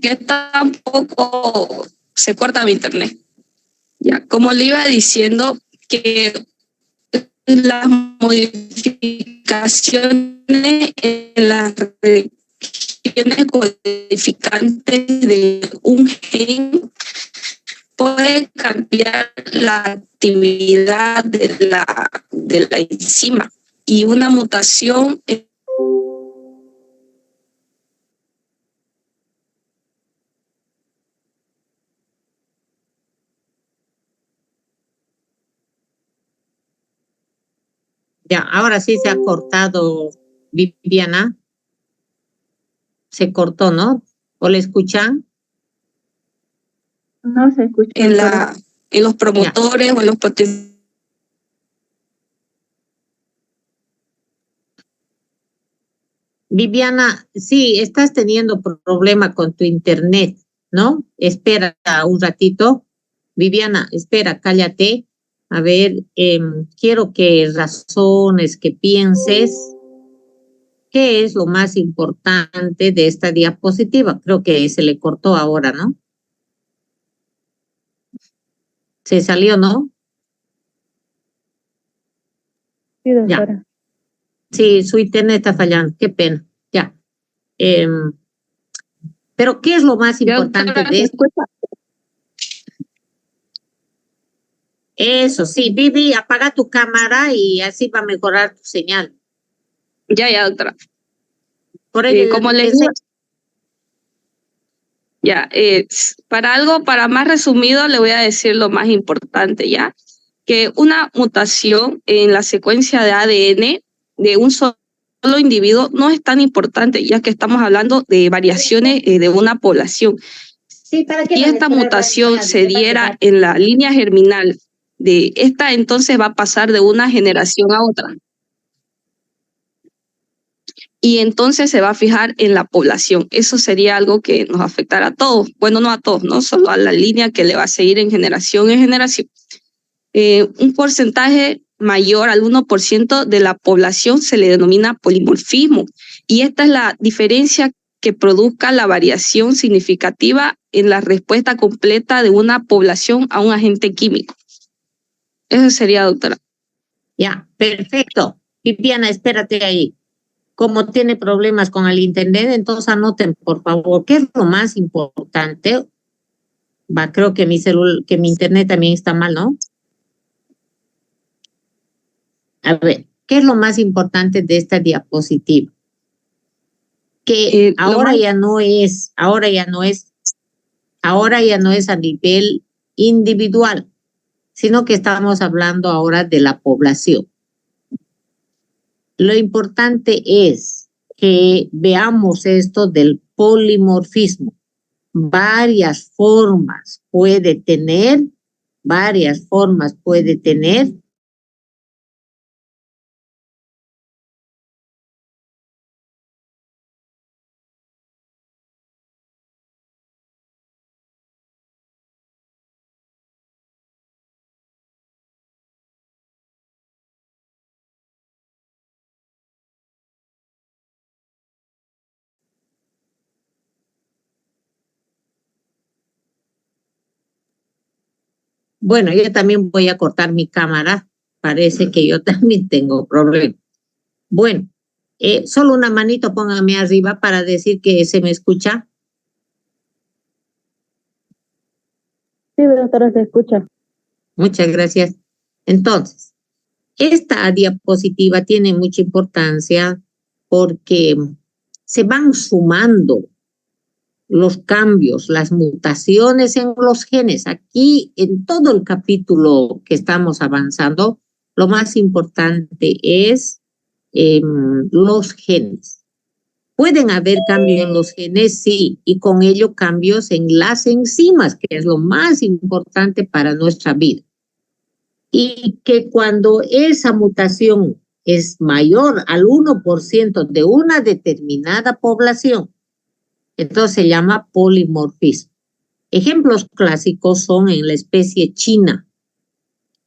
Que tampoco se corta mi internet. Ya, como le iba diciendo, que las modificaciones en las regiones codificantes de un gen puede cambiar la actividad de la enzima y una mutación Ya, ahora sí se ha cortado, Viviana. Se cortó, ¿no? ¿O le escuchan? No se escucha. en los promotores o en los potenciales. Viviana, sí, estás teniendo problema con tu internet, ¿no? Espera un ratito. Viviana, espera, cállate. A ver, quiero que razones, que pienses qué es lo más importante de esta diapositiva. Creo que se le cortó ahora, ¿no? Se salió, ¿no? Sí, doctora. Ya. Sí, su internet está fallando. Qué pena. Ya. Pero ¿qué es lo más importante de esto? Eso, sí, Vivi, apaga tu cámara y así va a mejorar tu señal. Ya, doctora. Por ello, Como les digo, Ya, para más resumido, le voy a decir lo más importante, ya, que una mutación en la secuencia de ADN de un solo individuo no es tan importante, ya que estamos hablando de variaciones de una población. Sí, ¿para qué Si van a esta esperar mutación variedad? se diera en la línea germinal de esta, entonces va a pasar de una generación a otra. Y entonces se va a fijar en la población. Eso sería algo que nos afectará a todos. Bueno, no a todos, no solo a la línea que le va a seguir en generación. Un porcentaje mayor al 1% de la población se le denomina polimorfismo. Y esta es la diferencia que produzca la variación significativa en la respuesta completa de una población a un agente químico. Eso sería, doctora. Ya, perfecto. Viviana, espérate ahí. Como tiene problemas con el internet, entonces anoten, por favor, ¿qué es lo más importante? Creo que que mi internet también está mal, ¿no? A ver, ¿qué es lo más importante de esta diapositiva? Que ahora ya no es a nivel individual, sino que estamos hablando ahora de la población. Lo importante es que veamos esto del polimorfismo. Varias formas puede tener. Bueno, yo también voy a cortar mi cámara. Parece que yo también tengo problemas. Bueno, solo una manito póngame arriba para decir que se me escucha. Sí, doctora, se escucha. Muchas gracias. Entonces, esta diapositiva tiene mucha importancia porque se van sumando los cambios, las mutaciones en los genes. Aquí, en todo el capítulo que estamos avanzando, lo más importante es los genes. ¿Pueden haber cambios en los genes? Sí, y con ello cambios en las enzimas, que es lo más importante para nuestra vida. Y que cuando esa mutación es mayor al 1% de una determinada población, entonces se llama polimorfismo. Ejemplos clásicos son en la especie china.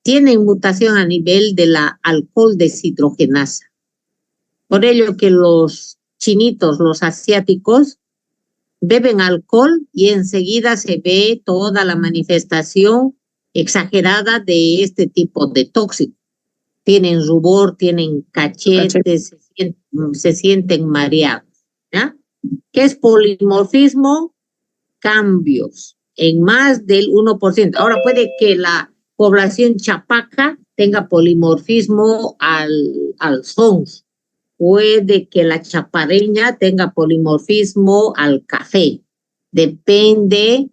Tienen mutación a nivel de la alcohol deshidrogenasa. Por ello que los chinitos, los asiáticos, beben alcohol y enseguida se ve toda la manifestación exagerada de este tipo de tóxico. Tienen rubor, tienen cachetes, se sienten mareados. ¿Ya? ¿Qué es polimorfismo? Cambios en más del 1%. Ahora puede que la población chapaca tenga polimorfismo al sons. Puede que la chapareña tenga polimorfismo al café. Depende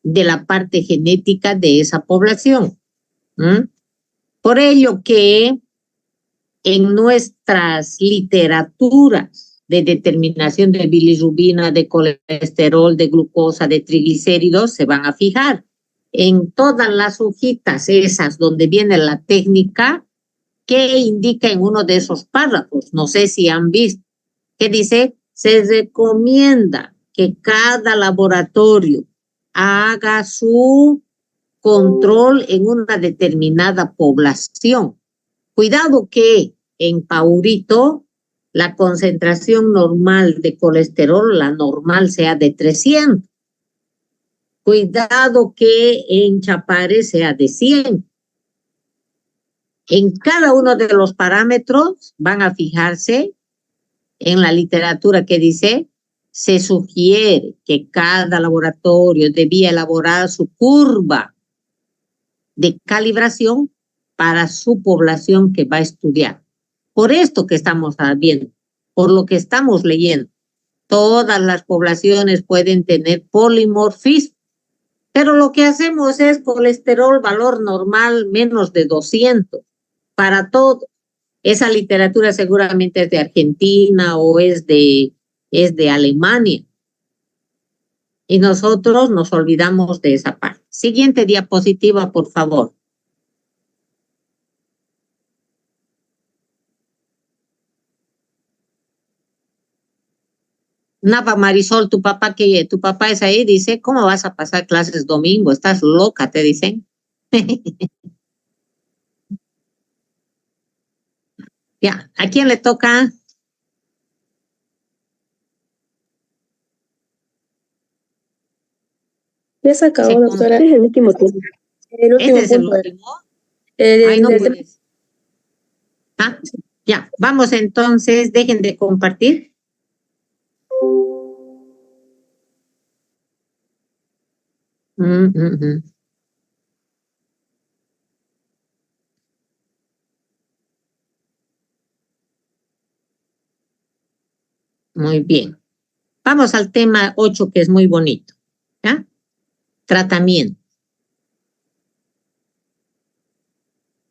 de la parte genética de esa población. Por ello que en nuestras literaturas de determinación de bilirrubina, de colesterol, de glucosa, de triglicéridos, se van a fijar en todas las hojitas esas donde viene la técnica que indica en uno de esos párrafos. No sé si han visto, que dice, se recomienda que cada laboratorio haga su control en una determinada población. Cuidado que en Paurito la concentración normal de colesterol, la normal, sea de 300. Cuidado que en Chapare sea de 100. En cada uno de los parámetros van a fijarse en la literatura que dice, se sugiere que cada laboratorio debía elaborar su curva de calibración para su población que va a estudiar. Por esto que estamos viendo, por lo que estamos leyendo. Todas las poblaciones pueden tener polimorfismo, pero lo que hacemos es colesterol valor normal menos de 200 para todo. Esa literatura seguramente es de Argentina o es de Alemania. Y nosotros nos olvidamos de esa parte. Siguiente diapositiva, por favor. Nava Marisol, tu papá es ahí, dice, ¿cómo vas a pasar clases domingo? Estás loca, te dicen. Ya, ¿a quién le toca? Ya se acabó, doctora. Este es el último punto. El último ¿Este es el punto. último? Ay, no puedes. Ah, ya, vamos entonces, dejen de compartir. Muy bien. Vamos al tema 8, que es muy bonito. ¿Ya? Tratamiento.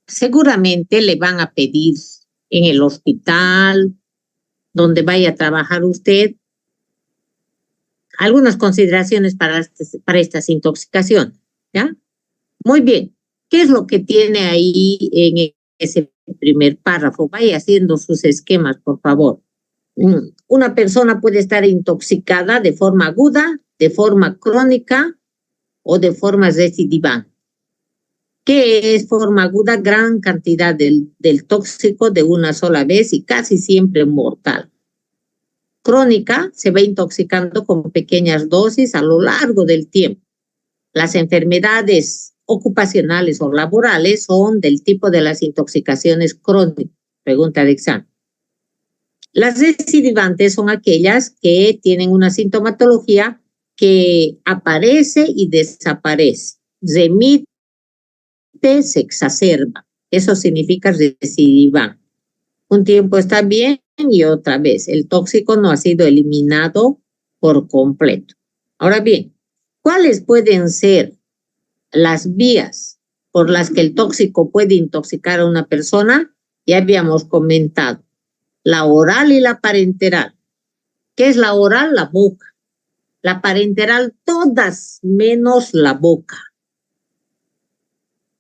Seguramente le van a pedir en el hospital, donde vaya a trabajar usted, algunas consideraciones para estas intoxicaciones. ¿Ya? Muy bien. ¿Qué es lo que tiene ahí en ese primer párrafo? Vaya haciendo sus esquemas, por favor. Una persona puede estar intoxicada de forma aguda, de forma crónica o de forma recidivante. ¿Qué es forma aguda? Gran cantidad del tóxico de una sola vez y casi siempre mortal. Crónica se va intoxicando con pequeñas dosis a lo largo del tiempo. Las enfermedades ocupacionales o laborales son del tipo de las intoxicaciones crónicas. Pregunta de examen. Las recidivantes son aquellas que tienen una sintomatología que aparece y desaparece, remite, se exacerba. Eso significa recidivante. Un tiempo está bien y otra vez el tóxico no ha sido eliminado por completo. Ahora bien, ¿cuáles pueden ser las vías por las que el tóxico puede intoxicar a una persona? Ya habíamos comentado. La oral y la parenteral. ¿Qué es la oral? La boca. La parenteral, todas menos la boca.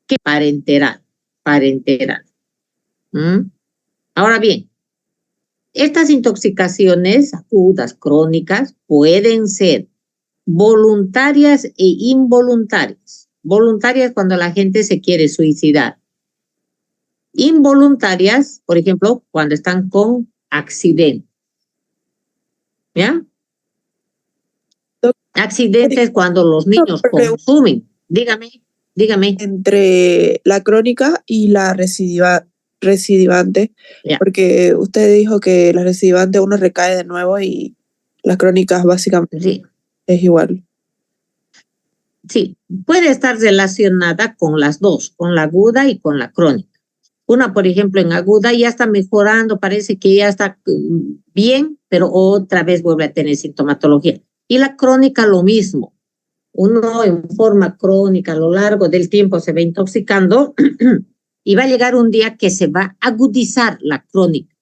¿Qué parenteral? Parenteral. Ahora bien, estas intoxicaciones agudas, crónicas, pueden ser voluntarias e involuntarias. Voluntarias cuando la gente se quiere suicidar. Involuntarias, por ejemplo, cuando están con accidente. ¿Ya? Accidentes cuando los niños consumen. Dígame. Entre la crónica y la recidivante, porque usted dijo que la recidivante uno recae de nuevo y las crónicas básicamente es igual. Sí, puede estar relacionada con las dos, con la aguda y con la crónica. Una, por ejemplo, en aguda ya está mejorando, parece que ya está bien, pero otra vez vuelve a tener sintomatología. Y la crónica lo mismo. Uno en forma crónica a lo largo del tiempo se va intoxicando y va a llegar un día que se va a agudizar la crónica.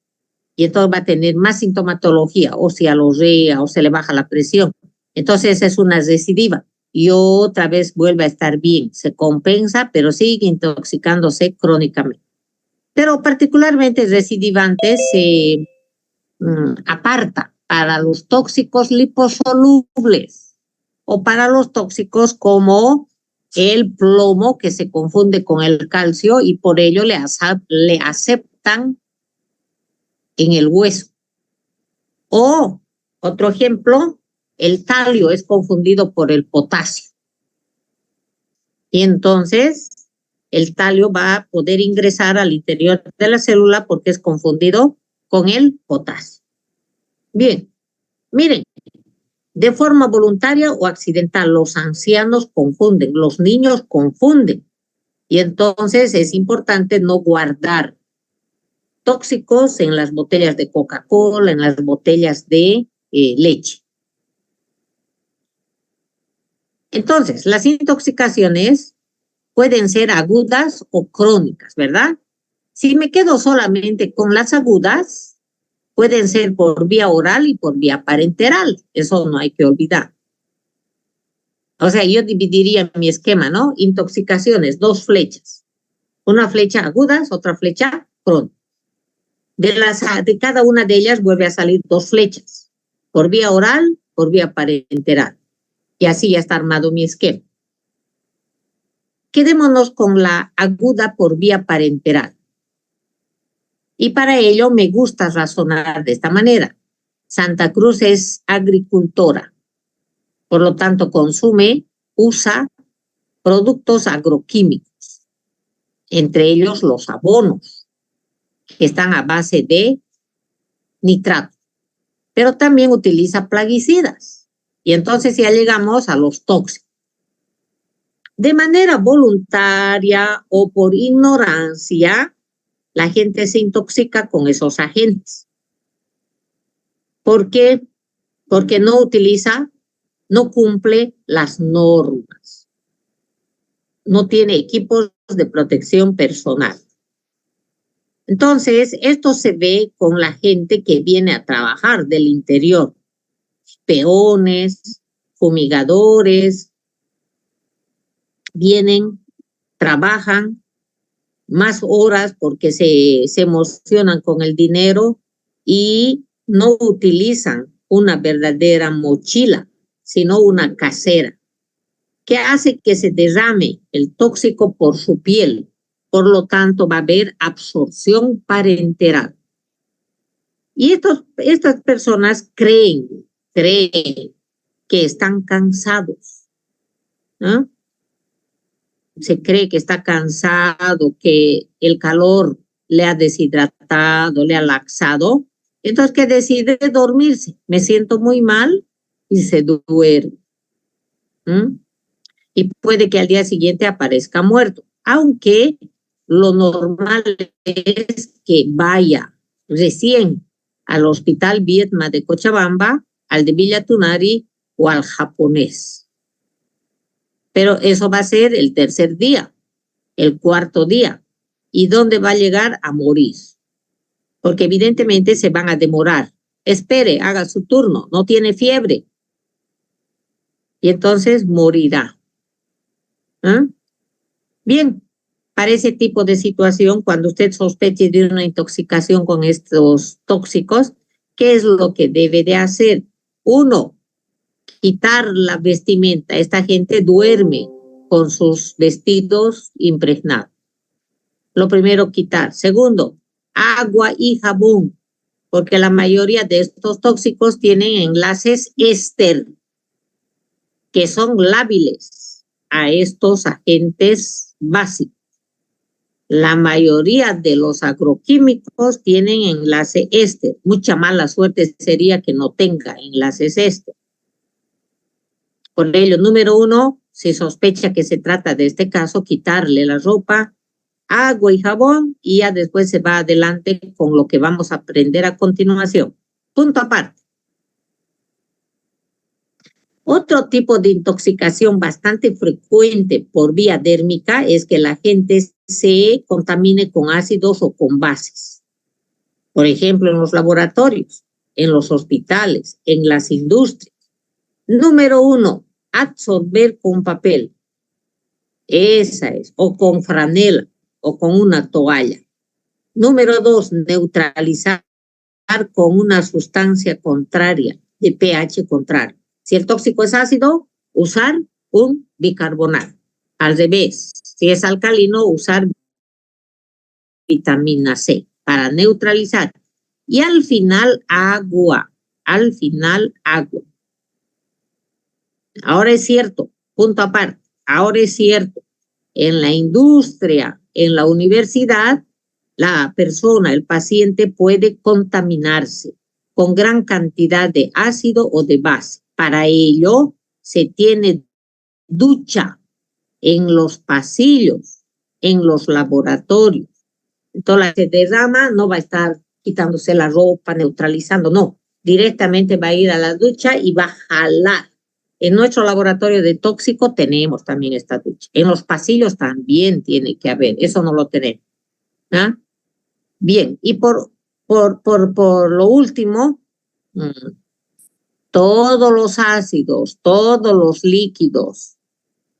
Y entonces va a tener más sintomatología, o se alorrea, o se le baja la presión. Entonces es una recidiva. Y otra vez vuelve a estar bien. Se compensa, pero sigue intoxicándose crónicamente. Pero particularmente recidivantes se aparta para los tóxicos liposolubles o para los tóxicos como el plomo, que se confunde con el calcio y por ello le aceptan en el hueso. O, otro ejemplo, el talio es confundido por el potasio. Y entonces el talio va a poder ingresar al interior de la célula porque es confundido con el potasio. Bien, miren, de forma voluntaria o accidental, los ancianos confunden, los niños confunden. Y entonces es importante no guardar tóxicos en las botellas de Coca-Cola, en las botellas de leche. Entonces, las intoxicaciones pueden ser agudas o crónicas, ¿verdad? Si me quedo solamente con las agudas, pueden ser por vía oral y por vía parenteral. Eso no hay que olvidar. O sea, yo dividiría mi esquema, ¿no? Intoxicaciones, 2 flechas. Una flecha agudas, otra flecha crónica. De cada una de ellas vuelve a salir 2 flechas. Por vía oral, por vía parenteral. Y así ya está armado mi esquema. Quedémonos con la aguda por vía parenteral. Y para ello me gusta razonar de esta manera. Santa Cruz es agricultora, por lo tanto usa productos agroquímicos, entre ellos los abonos, que están a base de nitrato, pero también utiliza plaguicidas. Y entonces ya llegamos a los tóxicos. De manera voluntaria o por ignorancia, la gente se intoxica con esos agentes. ¿Por qué? Porque no cumple las normas. No tiene equipos de protección personal. Entonces, esto se ve con la gente que viene a trabajar del interior. Peones, fumigadores, vienen, trabajan más horas porque se emocionan con el dinero y no utilizan una verdadera mochila, sino una casera, que hace que se derrame el tóxico por su piel. Por lo tanto, va a haber absorción parenteral. Y estas personas creen que están cansados, ¿no? Se cree que está cansado, que el calor le ha deshidratado, le ha laxado. Entonces, que decide dormirse. Me siento muy mal y se duerme. Y puede que al día siguiente aparezca muerto, aunque lo normal es que vaya recién al Hospital Viedma de Cochabamba, al de Villa Tunari o al japonés. Pero eso va a ser el 3er día, el 4º día. ¿Y dónde va a llegar? A morir. Porque evidentemente se van a demorar. Espere, haga su turno, no tiene fiebre. Y entonces morirá. ¿Ah? Bien, para ese tipo de situación, cuando usted sospeche de una intoxicación con estos tóxicos, ¿qué es lo que debe de hacer? 1, quitar la vestimenta. Esta gente duerme con sus vestidos impregnados. Lo primero, quitar. 2, agua y jabón, porque la mayoría de estos tóxicos tienen enlaces éster, que son lábiles a estos agentes básicos. La mayoría de los agroquímicos tienen enlace éster. Mucha mala suerte sería que no tenga enlaces éster. Por ello, número 1, si sospecha que se trata de este caso, quitarle la ropa, agua y jabón, y ya después se va adelante con lo que vamos a aprender a continuación. Punto aparte. Otro tipo de intoxicación bastante frecuente por vía dérmica es que la gente se contamine con ácidos o con bases. Por ejemplo, en los laboratorios, en los hospitales, en las industrias. Número 1, absorber con papel. Esa es, o con franela, o con una toalla. Número 2, neutralizar con una sustancia contraria, de pH contrario. Si el tóxico es ácido, usar un bicarbonato. Al revés, si es alcalino, usar vitamina C para neutralizar. Y al final, agua. Al final, agua. Ahora es cierto, punto aparte, ahora es cierto, en la industria, en la universidad, la persona, el paciente puede contaminarse con gran cantidad de ácido o de base. Para ello, se tiene ducha en los pasillos, en los laboratorios. Entonces, se derrama, no va a estar quitándose la ropa, neutralizando, no. directamente va a ir a la ducha y va a jalar. En nuestro laboratorio de tóxico tenemos también esta ducha. En los pasillos también tiene que haber, eso no lo tenemos. ¿Ah? Bien, y por lo último, todos los ácidos, todos los líquidos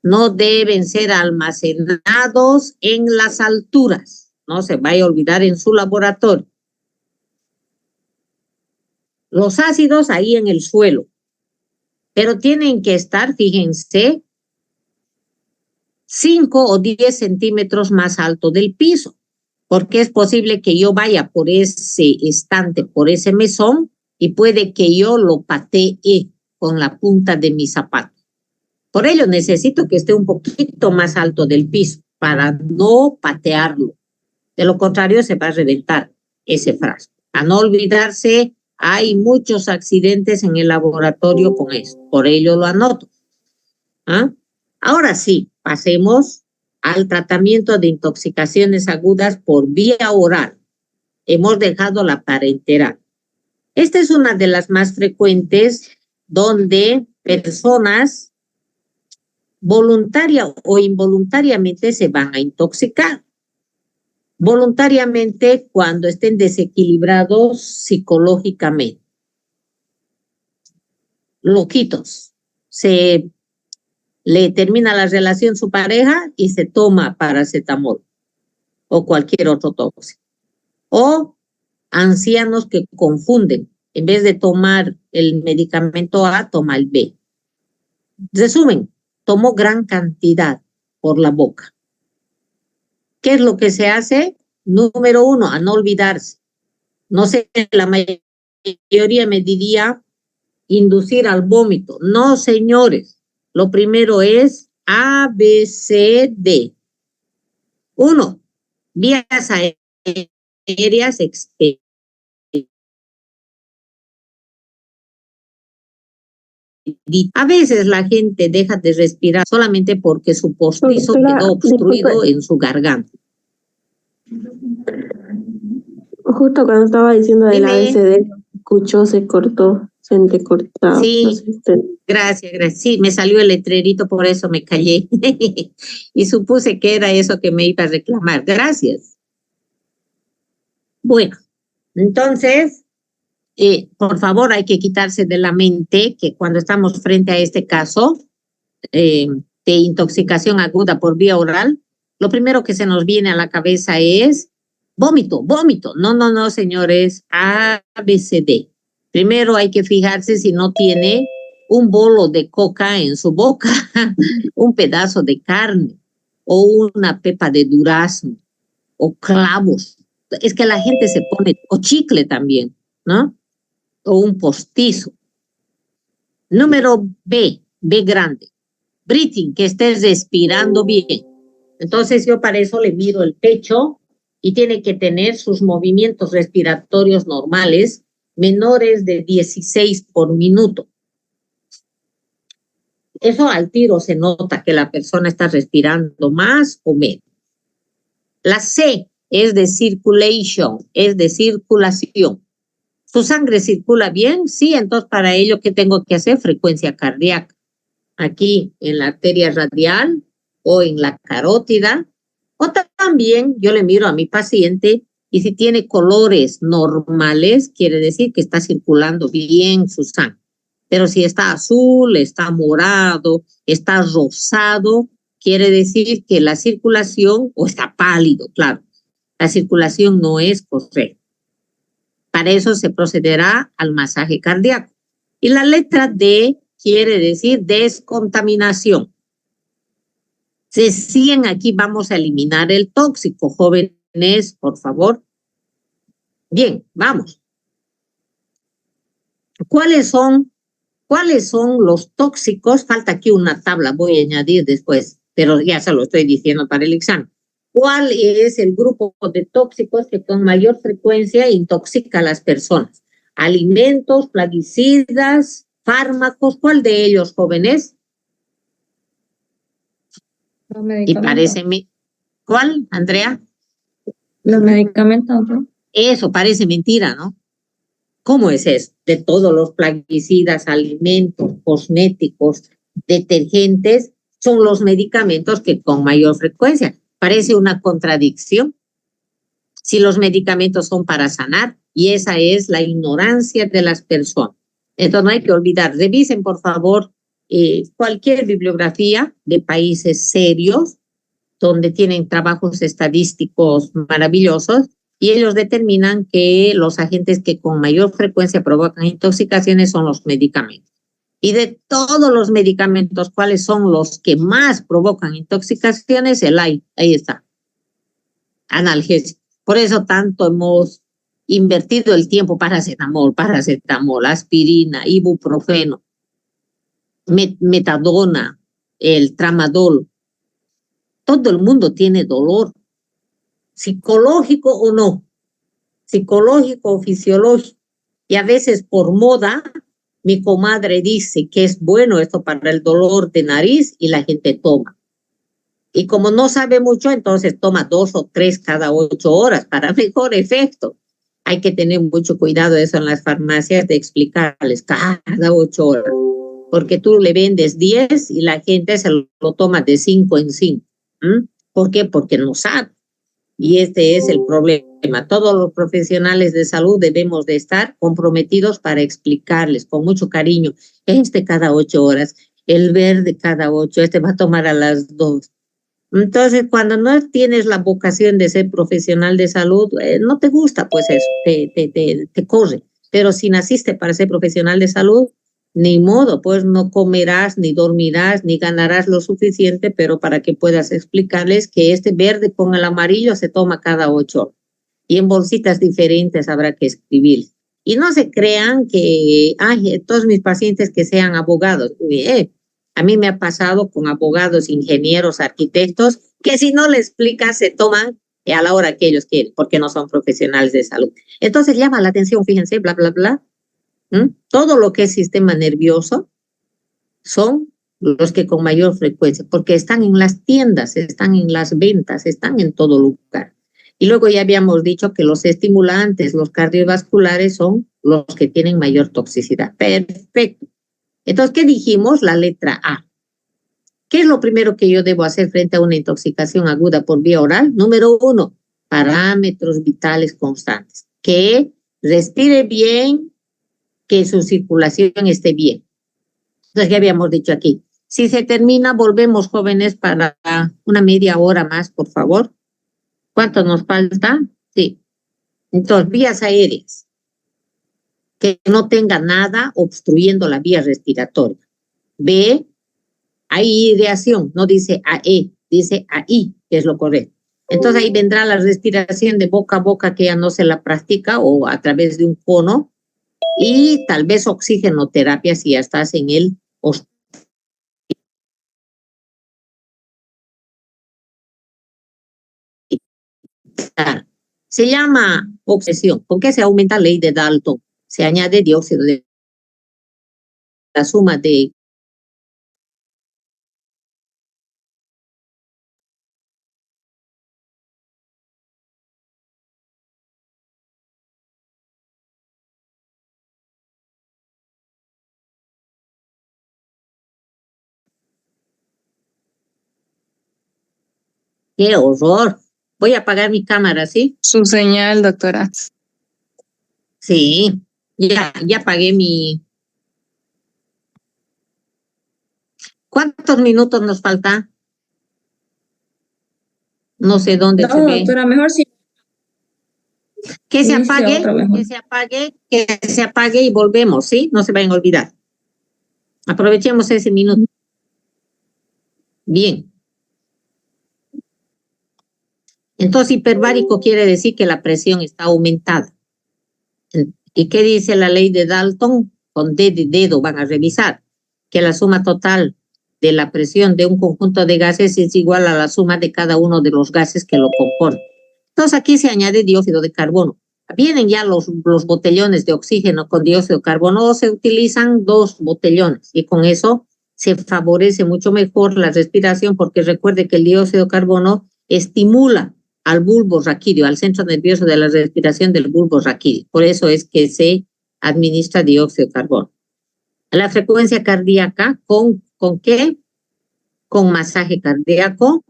no deben ser almacenados en las alturas. No se vaya a olvidar en su laboratorio. Los ácidos ahí en el suelo, pero tienen que estar, fíjense, 5 o 10 centímetros más alto del piso, porque es posible que yo vaya por ese estante, por ese mesón, y puede que yo lo patee con la punta de mi zapato. Por ello necesito que esté un poquito más alto del piso para no patearlo. De lo contrario se va a reventar ese frasco. A no olvidarse, hay muchos accidentes en el laboratorio con esto. Por ello lo anoto. ¿Ah? Ahora sí, pasemos al tratamiento de intoxicaciones agudas por vía oral. Hemos dejado la parenteral. Esta es una de las más frecuentes donde personas voluntaria o involuntariamente se van a intoxicar. Voluntariamente cuando estén desequilibrados psicológicamente. Loquitos. Se le termina la relación su pareja y se toma paracetamol o cualquier otro tóxico. O ancianos que confunden. En vez de tomar el medicamento A, toma el B. Resumen, tomó gran cantidad por la boca. ¿Qué es lo que se hace? Número 1, a no olvidarse. No sé, la mayoría me diría inducir al vómito. No, señores. Lo primero es A, B, C, D. 1, vías aéreas expedidas. A veces la gente deja de respirar solamente porque su postizo quedó obstruido en su garganta. Justo cuando estaba diciendo del ABCD, escuchó, se cortó, se entrecortaba. Sí, no sé, gracias. Sí, me salió el letrerito, por eso me callé. Y supuse que era eso que me iba a reclamar. Gracias. Bueno, entonces, por favor, hay que quitarse de la mente que cuando estamos frente a este caso de intoxicación aguda por vía oral, lo primero que se nos viene a la cabeza es vómito. No, señores, A, B, C, D. Primero hay que fijarse si no tiene un bolo de coca en su boca, un pedazo de carne, o una pepa de durazno, o clavos. Es que la gente se pone, o chicle también, ¿no? O un postizo. Número B grande. Breathing, que estés respirando bien. Entonces yo para eso le mido el pecho y tiene que tener sus movimientos respiratorios normales menores de 16 por minuto. Eso al tiro se nota que la persona está respirando más o menos. La C es de circulation, es de circulación. ¿Su sangre circula bien? Sí, entonces para ello, ¿qué tengo que hacer? Frecuencia cardíaca. Aquí en la arteria radial o en la carótida. O también yo le miro a mi paciente y si tiene colores normales, quiere decir que está circulando bien su sangre. Pero si está azul, está morado, está rosado, quiere decir que la circulación, o está pálido, claro, la circulación no es correcta. Para eso se procederá al masaje cardíaco. Y la letra D quiere decir descontaminación. Se siguen aquí, vamos a eliminar el tóxico. Jóvenes, por favor. Bien, vamos. ¿Cuáles son los tóxicos? Falta aquí una tabla, voy a añadir después, pero ya se lo estoy diciendo para el examen. ¿Cuál es el grupo de tóxicos que con mayor frecuencia intoxica a las personas? Alimentos, plaguicidas, fármacos, ¿cuál de ellos, jóvenes? Los medicamentos. Y parece, ¿cuál, Andrea? Los medicamentos, ¿no? Eso parece mentira, ¿no? ¿Cómo es eso? De todos los plaguicidas, alimentos, cosméticos, detergentes, son los medicamentos que con mayor frecuencia. Parece una contradicción. Si los medicamentos son para sanar, y esa es la ignorancia de las personas. Entonces no hay que olvidar, revisen por favor cualquier bibliografía de países serios, donde tienen trabajos estadísticos maravillosos, y ellos determinan que los agentes que con mayor frecuencia provocan intoxicaciones son los medicamentos. Y de todos los medicamentos, ¿cuáles son los que más provocan intoxicaciones? Ahí está, analgésico. Por eso tanto hemos invertido el tiempo, paracetamol, aspirina, ibuprofeno, metadona, el tramadol. Todo el mundo tiene dolor, psicológico o no, psicológico o fisiológico. Y a veces por moda, mi comadre dice que es bueno esto para el dolor de nariz y la gente toma. Y como no sabe mucho, entonces toma 2 o 3 cada 8 horas para mejor efecto. Hay que tener mucho cuidado eso en las farmacias de explicarles cada 8 horas. Porque tú le vendes 10 y la gente se lo toma de 5 en 5. ¿Por qué? Porque no sabe. Y este es el problema. Todos los profesionales de salud debemos de estar comprometidos para explicarles con mucho cariño. Cada 8 horas, el verde cada 8, va a tomar a las 2. Entonces, cuando no tienes la vocación de ser profesional de salud, no te gusta, pues eso, te corre. Pero si naciste para ser profesional de salud, ni modo, pues no comerás, ni dormirás, ni ganarás lo suficiente, pero para que puedas explicarles que este verde con el amarillo se toma cada 8 horas. Y en bolsitas diferentes habrá que escribir. Y no se crean que, todos mis pacientes que sean abogados. A mí me ha pasado con abogados, ingenieros, arquitectos, que si no le explicas se toman a la hora que ellos quieren, porque no son profesionales de salud. Entonces llama la atención, fíjense, bla, bla, bla. Todo lo que es sistema nervioso son los que con mayor frecuencia, porque están en las tiendas, están en las ventas, están en todo lugar. Y luego ya habíamos dicho que los estimulantes, los cardiovasculares son los que tienen mayor toxicidad. Perfecto. Entonces, ¿qué dijimos? La letra A. ¿Qué es lo primero que yo debo hacer frente a una intoxicación aguda por vía oral? Número 1, parámetros vitales constantes. Que respire bien, que su circulación esté bien. Entonces, ya habíamos dicho aquí. Si se termina, volvemos, jóvenes, para una media hora más, por favor. ¿Cuánto nos falta? Sí. Entonces, vías aéreas. Que no tenga nada obstruyendo la vía respiratoria. B, hay ideación, no dice AE, dice AI, que es lo correcto. Entonces ahí vendrá la respiración de boca a boca, que ya no se la practica, o a través de un cono, y tal vez oxigenoterapia si ya estás en el hospital. Se llama oxesión. ¿Con qué se aumenta la ley de Dalton? Se añade dióxido de la suma de ¡qué horror! Voy a apagar mi cámara, ¿sí? Su señal, doctora. Sí, ya apagué mi... ¿Cuántos minutos nos falta? No sé dónde se ve. Doctora, mejor si... Que se apague y volvemos, ¿sí? No se vayan a olvidar. Aprovechemos ese minuto. Bien. Entonces, hiperbárico quiere decir que la presión está aumentada. ¿Y qué dice la ley de Dalton? Con dedo van a revisar que la suma total de la presión de un conjunto de gases es igual a la suma de cada uno de los gases que lo componen. Entonces, aquí se añade dióxido de carbono. Vienen ya los botellones de oxígeno con dióxido de carbono, o se utilizan 2 botellones, y con eso se favorece mucho mejor la respiración, porque recuerde que el dióxido de carbono estimula al bulbo raquídeo, al centro nervioso de la respiración del bulbo raquídeo. Por eso es que se administra dióxido de carbono. La frecuencia cardíaca, ¿con qué? Con masaje cardíaco,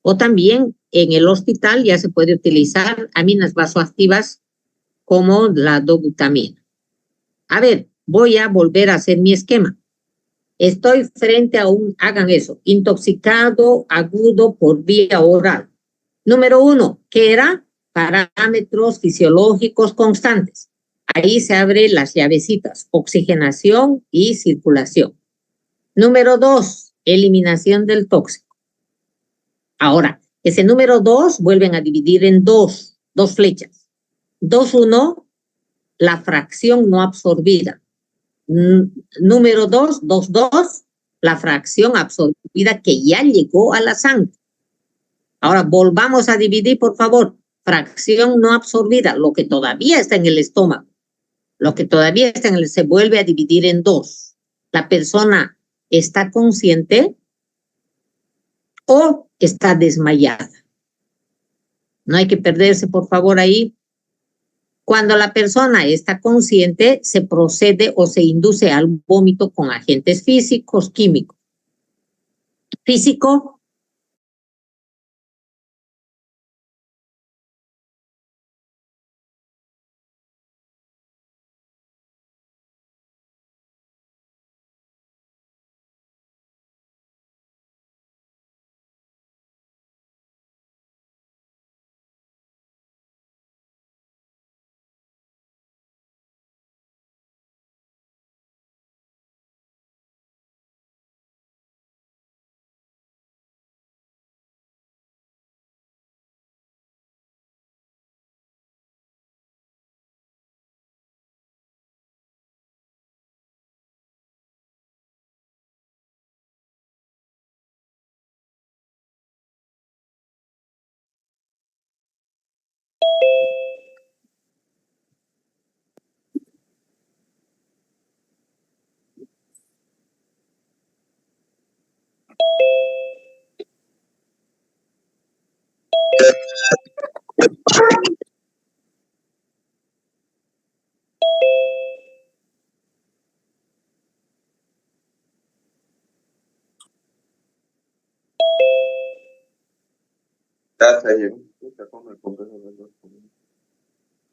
o también en el hospital ya se puede utilizar aminas vasoactivas como la dobutamina. A ver, voy a volver a hacer mi esquema. Estoy frente a hagan eso, intoxicado agudo por vía oral. Número 1, ¿qué era? Parámetros fisiológicos constantes. Ahí se abren las llavecitas, oxigenación y circulación. Número 2, eliminación del tóxico. Ahora, ese número 2 vuelven a dividir en dos flechas. 2.1, la fracción no absorbida. Número 2.2, la fracción absorbida que ya llegó a la sangre. Ahora, volvamos a dividir, por favor. Fracción no absorbida, lo que todavía está en el estómago. Lo que todavía está se vuelve a dividir en 2. La persona está consciente o está desmayada. No hay que perderse, por favor, ahí. Cuando la persona está consciente, se procede o se induce al vómito con agentes físicos, químicos. Físico,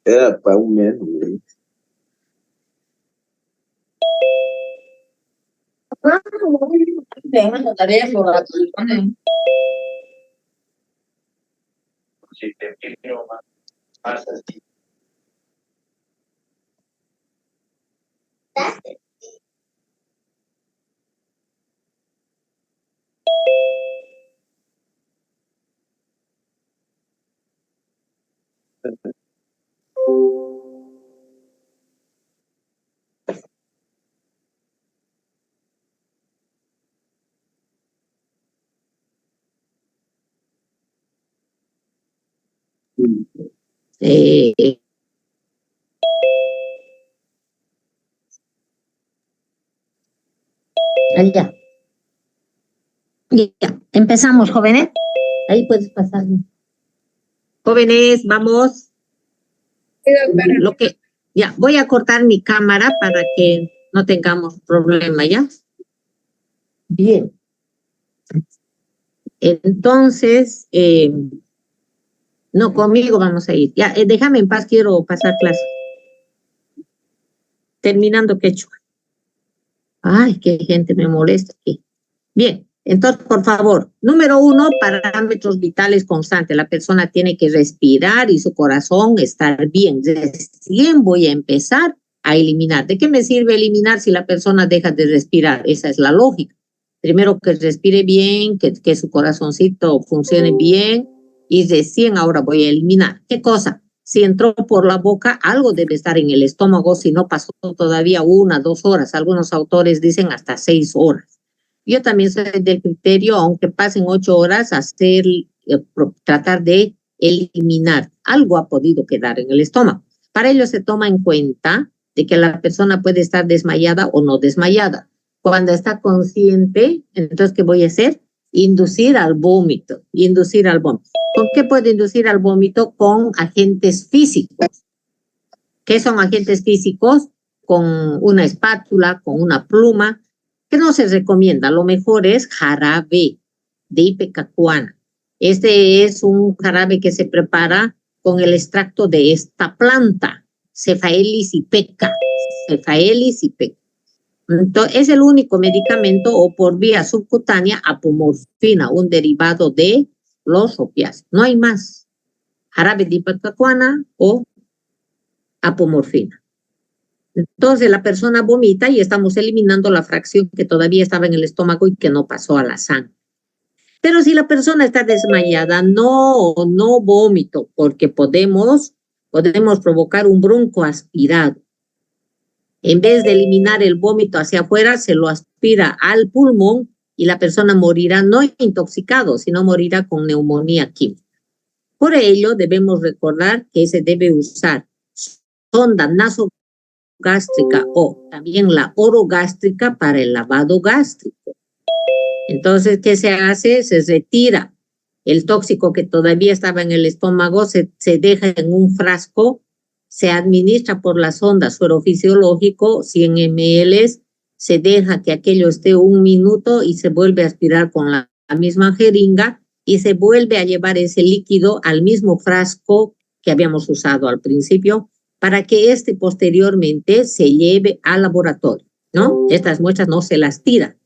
Era para un mes, güey. allá. Ya, empezamos, jóvenes. Ahí puedes pasar. Jóvenes, vamos. Ya, voy a cortar mi cámara para que no tengamos problema, ¿ya? Bien. Entonces, no, conmigo vamos a ir. Ya, déjame en paz, quiero pasar clase. Terminando quechua. Ay, qué gente me molesta aquí. Bien, entonces, por favor, número 1, parámetros vitales constantes. La persona tiene que respirar y su corazón estar bien. Recién voy a empezar a eliminar. ¿De qué me sirve eliminar si la persona deja de respirar? Esa es la lógica. Primero que respire bien, que su corazoncito funcione bien y recién ahora voy a eliminar. ¿Qué cosa? Si entró por la boca, algo debe estar en el estómago, si no pasó todavía 1, 2 horas. Algunos autores dicen hasta 6 horas. Yo también soy del criterio, aunque pasen 8 horas, tratar de eliminar. Algo ha podido quedar en el estómago. Para ello se toma en cuenta de que la persona puede estar desmayada o no desmayada. Cuando está consciente, entonces, ¿qué voy a hacer? Inducir al vómito. ¿Con qué puedo inducir al vómito? Con agentes físicos. ¿Qué son agentes físicos? con una espátula, con una pluma, que no se recomienda. Lo mejor es jarabe de ipecacuana. Este es un jarabe que se prepara con el extracto de esta planta, Cephaelis ipeca. Cephaelis ipeca. Entonces, es el único medicamento o por vía subcutánea apomorfina, un derivado de los opiáceos. No hay más. Jarabe de ipecacuana o apomorfina. Entonces la persona vomita y estamos eliminando la fracción que todavía estaba en el estómago y que no pasó a la sangre. Pero si la persona está desmayada, no vómito, porque podemos provocar un bronco aspirado. En vez de eliminar el vómito hacia afuera, se lo aspira al pulmón y la persona morirá no intoxicado, sino morirá con neumonía química. Por ello, debemos recordar que se debe usar sonda nasogástrica o también la orogástrica para el lavado gástrico. Entonces, ¿qué se hace? Se retira el tóxico que todavía estaba en el estómago, se deja en un frasco, se administra por la sonda suero fisiológico, 100 ml, se deja que aquello esté 1 minuto y se vuelve a aspirar con la misma jeringa y se vuelve a llevar ese líquido al mismo frasco que habíamos usado al principio para que posteriormente se lleve al laboratorio, ¿no? Estas muestras no se las tiran.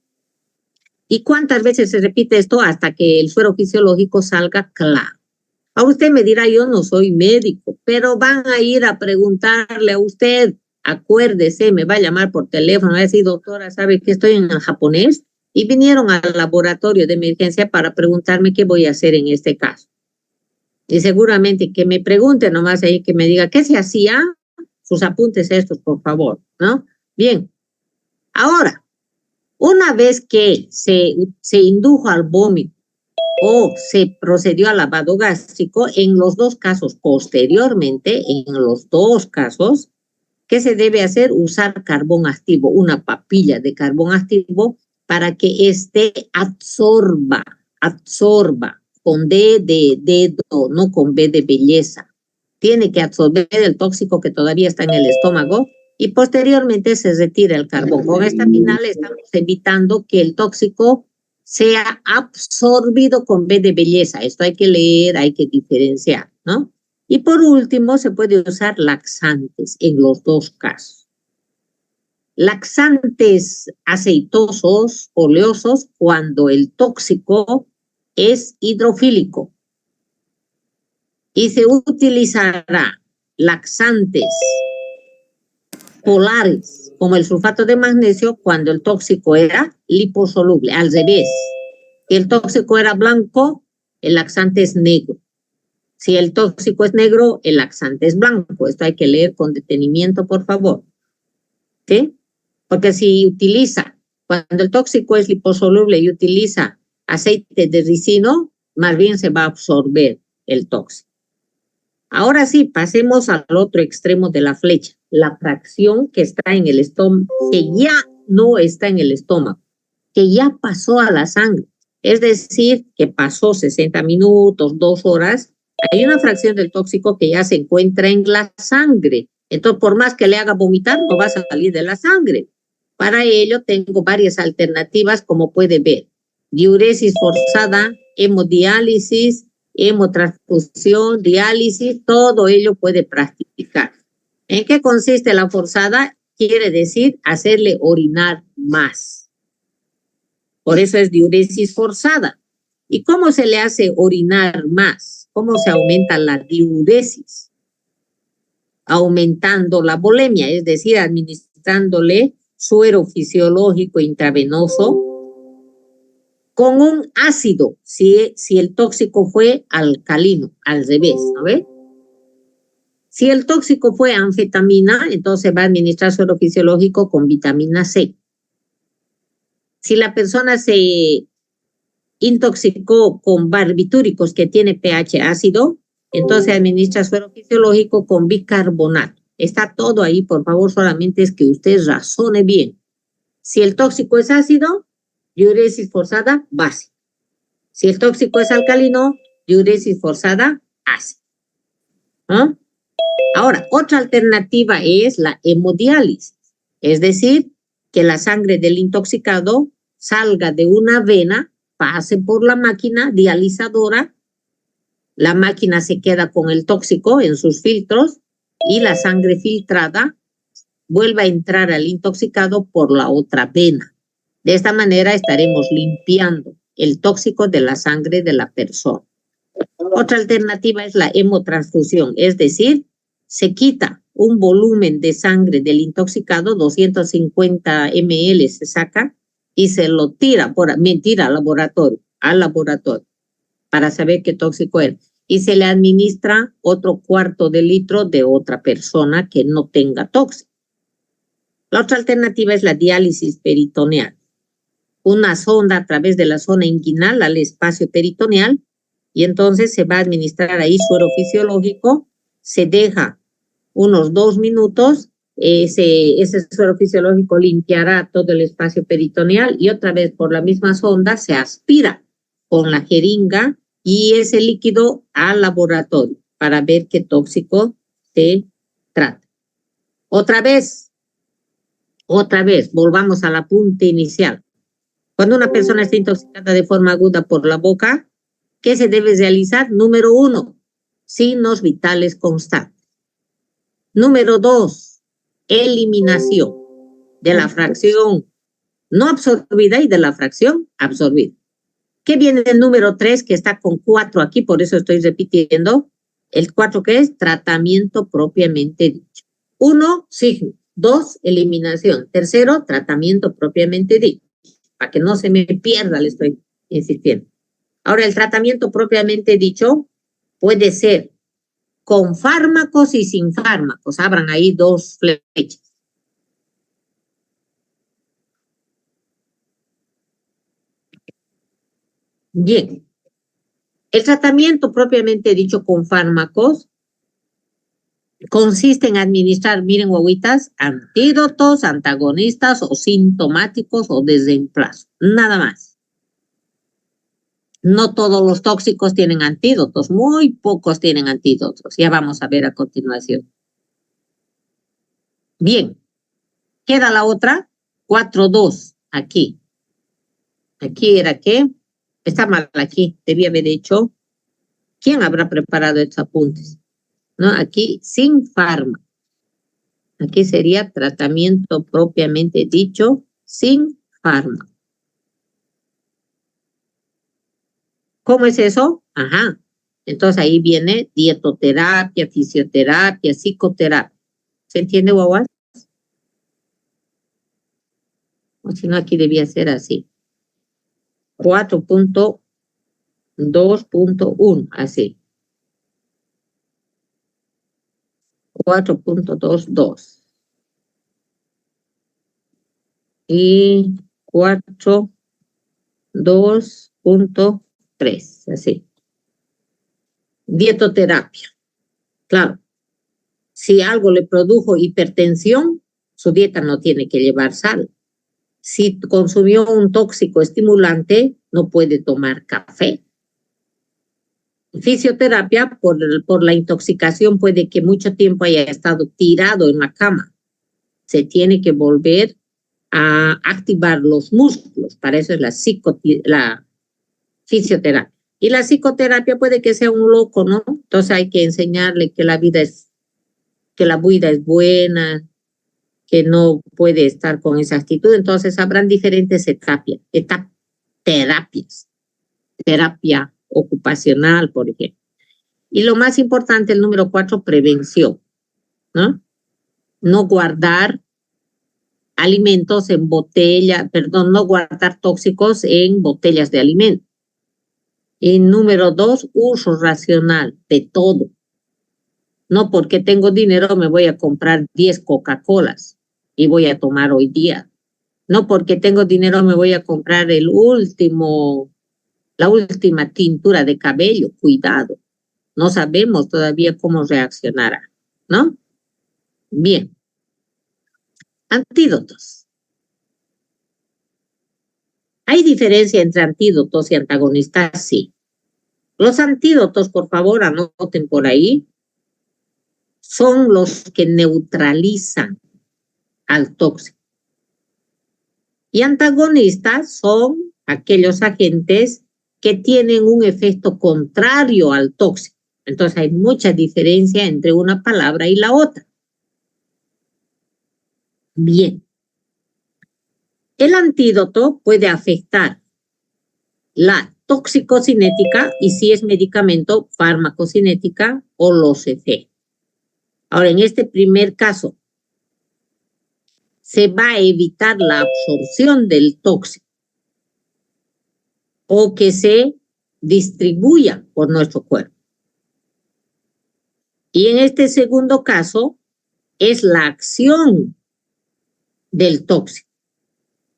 ¿Y cuántas veces se repite esto hasta que el suero fisiológico salga claro? A usted me dirá, yo no soy médico, pero van a ir a preguntarle a usted, acuérdese, me va a llamar por teléfono, va a decir, doctora, ¿sabe que estoy en japonés? Y vinieron al laboratorio de emergencia para preguntarme qué voy a hacer en este caso. Y seguramente que me pregunte nomás ahí, que me diga, ¿qué se hacía? Sus apuntes estos, por favor, ¿no? Bien, ahora, una vez que se indujo al vómito o se procedió al lavado gástrico, en los dos casos, posteriormente, en los dos casos, ¿qué se debe hacer? Usar carbón activo, una papilla de carbón activo para que absorba, con D de dedo, no con B de belleza. Tiene que absorber el tóxico que todavía está en el estómago y posteriormente se retira el carbón. Con esta final estamos evitando que el tóxico sea absorbido con B de belleza. Esto hay que leer, hay que diferenciar, ¿no? Y por último, se puede usar laxantes en los dos casos. Laxantes aceitosos, oleosos, cuando el tóxico es hidrofílico. Y se utilizará laxantes polares, como el sulfato de magnesio, cuando el tóxico era liposoluble. Al revés, si el tóxico era blanco, el laxante es negro. Si el tóxico es negro, el laxante es blanco. Esto hay que leer con detenimiento, por favor. ¿Sí? Porque si cuando el tóxico es liposoluble y utiliza aceite de ricino, más bien se va a absorber el tóxico. Ahora sí, pasemos al otro extremo de la flecha, la fracción que está en el estómago, que ya no está en el estómago, que ya pasó a la sangre. Es decir, que pasó 60 minutos, 2 horas, hay una fracción del tóxico que ya se encuentra en la sangre. Entonces, por más que le haga vomitar, no va a salir de la sangre. Para ello, tengo varias alternativas, como puede ver. Diuresis forzada, hemodiálisis, hemotransfusión, diálisis, todo ello puede practicar. ¿En qué consiste la forzada? Quiere decir hacerle orinar más. Por eso es diuresis forzada. ¿Y cómo se le hace orinar más? ¿Cómo se aumenta la diuresis? Aumentando la volemia, es decir, administrándole suero fisiológico intravenoso con un ácido, si el tóxico fue alcalino, al revés, ¿no ve? Si el tóxico fue anfetamina, entonces va a administrar suero fisiológico con vitamina C. Si la persona se intoxicó con barbitúricos que tiene pH ácido, entonces administra suero fisiológico con bicarbonato. Está todo ahí, por favor, solamente es que usted razone bien. Si el tóxico es ácido, diuresis forzada, básica. Si el tóxico es alcalino, diuresis forzada, ácida. ¿Ah? Ahora, otra alternativa es la hemodiálisis. Es decir, que la sangre del intoxicado salga de una vena, pase por la máquina dializadora, la máquina se queda con el tóxico en sus filtros y la sangre filtrada vuelva a entrar al intoxicado por la otra vena. De esta manera estaremos limpiando el tóxico de la sangre de la persona. Otra alternativa es la hemotransfusión, es decir, se quita un volumen de sangre del intoxicado, 250 ml se saca y se lo tira al laboratorio, para saber qué tóxico es. Y se le administra otro cuarto de litro de otra persona que no tenga tóxico. La otra alternativa es la diálisis peritoneal. Una sonda a través de la zona inguinal al espacio peritoneal y entonces se va a administrar ahí suero fisiológico, se deja unos 2 minutos, ese suero fisiológico limpiará todo el espacio peritoneal y otra vez por la misma sonda se aspira con la jeringa y ese líquido al laboratorio para ver qué tóxico se trata. Otra vez, volvamos al apunte inicial. Cuando una persona está intoxicada de forma aguda por la boca, ¿qué se debe realizar? Número 1, signos vitales constantes. Número 2, eliminación de la fracción no absorbida y de la fracción absorbida. ¿Qué viene del número 3 que está con 4 aquí? Por eso estoy repitiendo. El 4 que es tratamiento propiamente dicho. 1, signo. 2, eliminación. Tercero, tratamiento propiamente dicho. Para que no se me pierda, le estoy insistiendo. Ahora, el tratamiento propiamente dicho puede ser con fármacos y sin fármacos. Abran ahí 2 flechas. Bien. El tratamiento propiamente dicho con fármacos consiste en administrar, miren guaguitas, antídotos, antagonistas o sintomáticos o de reemplazo. Nada más. No todos los tóxicos tienen antídotos, muy pocos tienen antídotos. Ya vamos a ver a continuación. Bien, queda la otra, 4.2, aquí. Aquí era ¿qué? Está mal aquí, debía haber hecho. ¿Quién habrá preparado estos apuntes? ¿No? Aquí, sin fármaco. Aquí sería tratamiento propiamente dicho, sin fármaco. ¿Cómo es eso? Ajá. Entonces ahí viene dietoterapia, fisioterapia, psicoterapia. ¿Se entiende, guaguas? O si no, aquí debía ser así. 4.2.1, así. 4.22. Y 4.2.3, así. Dietoterapia. Claro, si algo le produjo hipertensión, su dieta no tiene que llevar sal. Si consumió un tóxico estimulante, no puede tomar café. Fisioterapia, por la intoxicación, puede que mucho tiempo haya estado tirado en la cama. Se tiene que volver a activar los músculos. Para eso es la fisioterapia. Y la psicoterapia puede que sea un loco, ¿no? Entonces hay que enseñarle que la vida es buena, que no puede estar con esa actitud. Entonces habrán diferentes terapias. Terapia ocupacional, por ejemplo. Y lo más importante, el número 4, prevención, ¿no? No guardar alimentos en no guardar tóxicos en botellas de alimento. Y número 2, uso racional de todo. No porque tengo dinero me voy a comprar 10 Coca-Colas y voy a tomar hoy día. No porque tengo dinero me voy a comprar la última tintura de cabello. Cuidado. No sabemos todavía cómo reaccionará, ¿no? Bien. Antídotos. ¿Hay diferencia entre antídotos y antagonistas? Sí. Los antídotos, por favor, anoten por ahí, son los que neutralizan al tóxico. Y antagonistas son aquellos agentes que tienen un efecto contrario al tóxico. Entonces hay mucha diferencia entre una palabra y la otra. Bien. El antídoto puede afectar la toxicocinética y si es medicamento, farmacocinética o los efectos. Ahora, en este primer caso, se va a evitar la absorción del tóxico o que se distribuya por nuestro cuerpo. Y en este segundo caso, es la acción del tóxico.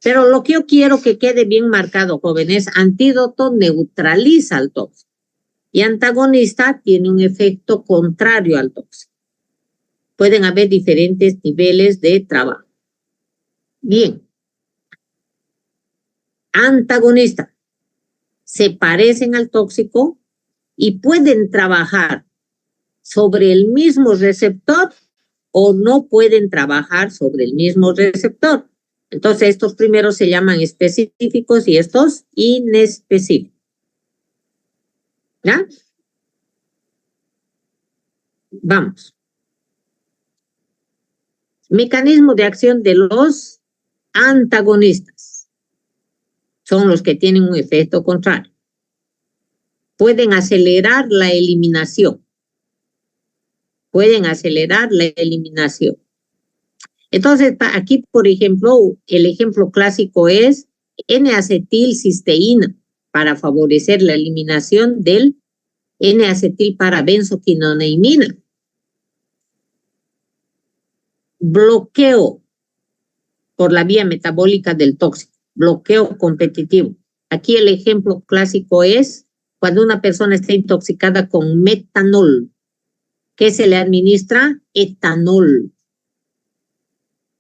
Pero lo que yo quiero que quede bien marcado, jóvenes, antídoto neutraliza al tóxico y antagonista tiene un efecto contrario al tóxico. Pueden haber diferentes niveles de trabajo. Bien. Antagonista. Se parecen al tóxico y pueden trabajar sobre el mismo receptor o no pueden trabajar sobre el mismo receptor. Entonces, estos primeros se llaman específicos y estos inespecíficos. ¿Ya? Vamos. Mecanismo de acción de los antagonistas. Son los que tienen un efecto contrario. Pueden acelerar la eliminación. Pueden acelerar la eliminación. Entonces, aquí, por ejemplo, el ejemplo clásico es N-acetilcisteína para favorecer la eliminación del N-acetilparabenzoquinoneimina. Bloqueo por la vía metabólica del tóxico, bloqueo competitivo. Aquí el ejemplo clásico es cuando una persona está intoxicada con metanol, que se le administra etanol.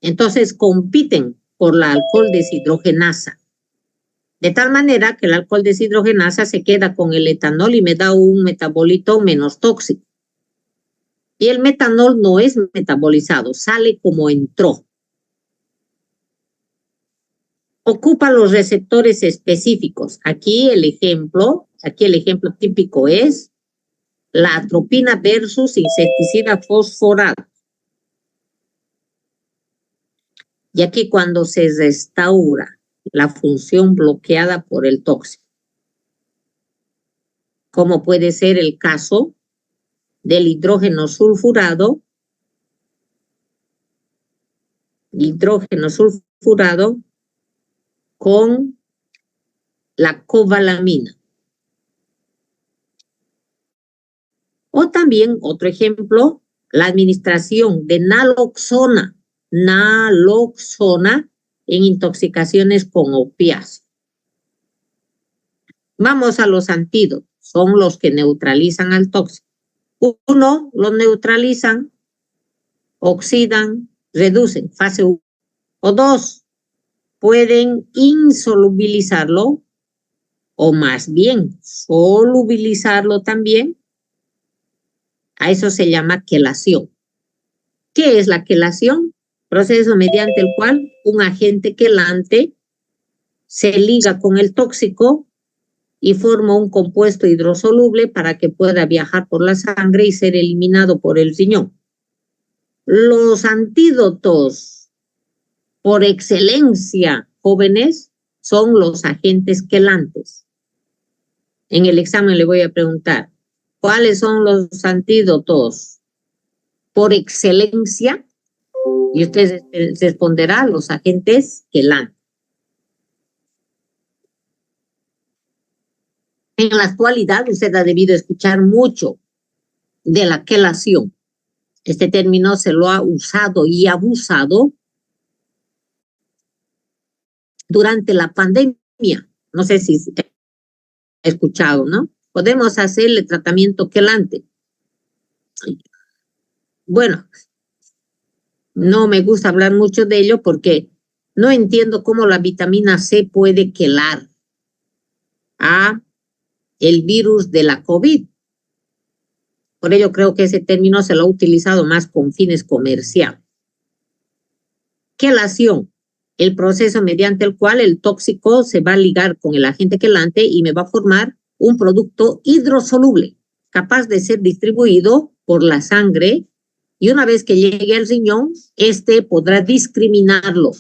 Entonces compiten por la alcohol deshidrogenasa. De tal manera que el alcohol deshidrogenasa se queda con el etanol y me da un metabolito menos tóxico. Y el metanol no es metabolizado, sale como entró. Ocupa los receptores específicos. Aquí el ejemplo típico es la atropina versus insecticida fosforado. Y aquí cuando se restaura la función bloqueada por el tóxico, como puede ser el caso del hidrógeno sulfurado con la cobalamina. O también, otro ejemplo, la administración de naloxona en intoxicaciones con opiáceos. Vamos a los antídotos, son los que neutralizan al tóxico. Uno, lo neutralizan, oxidan, reducen, fase 1. O 2, pueden insolubilizarlo o más bien solubilizarlo también. A eso se llama quelación. ¿Qué es la quelación? Proceso mediante el cual un agente quelante se liga con el tóxico y forma un compuesto hidrosoluble para que pueda viajar por la sangre y ser eliminado por el riñón. Los antídotos por excelencia, jóvenes, son los agentes quelantes. En el examen le voy a preguntar, ¿cuáles son los antídotos por excelencia? Y usted responderá los agentes quelantes. En la actualidad, usted ha debido escuchar mucho de la quelación. Este término se lo ha usado y abusado durante la pandemia. No sé si ha escuchado, ¿no? Podemos hacerle tratamiento quelante. Bueno, no me gusta hablar mucho de ello porque no entiendo cómo la vitamina C puede quelar a el virus de la COVID. Por ello creo que ese término se lo ha utilizado más con fines comerciales. quelación, el proceso mediante el cual el tóxico se va a ligar con el agente quelante y me va a formar un producto hidrosoluble, capaz de ser distribuido por la sangre, y una vez que llegue al riñón, este podrá discriminarlo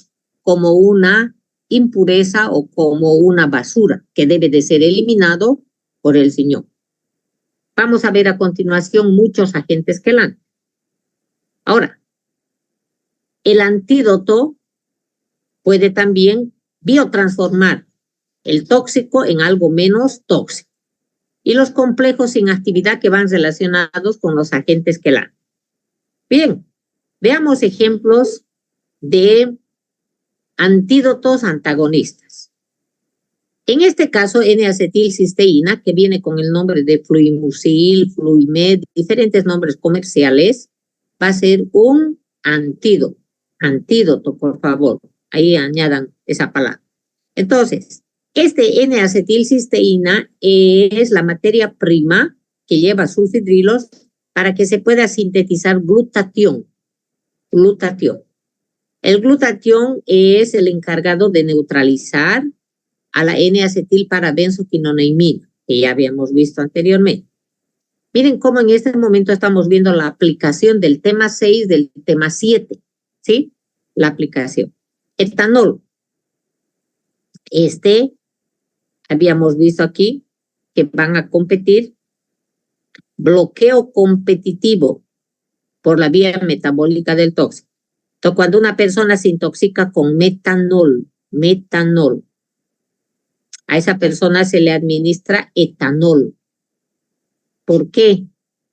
como una impureza o como una basura que debe de ser eliminado por el riñón. Vamos a ver a continuación muchos agentes quelantes. Ahora, el antídoto puede también biotransformar el tóxico en algo menos tóxico, y los complejos sin actividad que van relacionados con los agentes quelantes. Bien, veamos ejemplos de antídotos antagonistas. En este caso, N-acetilcisteína, que viene con el nombre de Fluimucil, Fluimed, diferentes nombres comerciales, va a ser un antídoto. Antídoto, por favor. Ahí añadan esa palabra. Entonces, este N-acetilcisteína es la materia prima que lleva sulfidrilos para que se pueda sintetizar glutatión. Glutatión. El glutatión es el encargado de neutralizar a la N-acetilparabenzoquinoneimina, que ya habíamos visto anteriormente. Miren cómo en este momento estamos viendo la aplicación del tema 6 del tema 7, ¿sí? La aplicación. Etanol. Habíamos visto aquí que van a competir. Bloqueo competitivo por la vía metabólica del tóxico. Entonces, cuando una persona se intoxica con metanol, a esa persona se le administra etanol. ¿Por qué?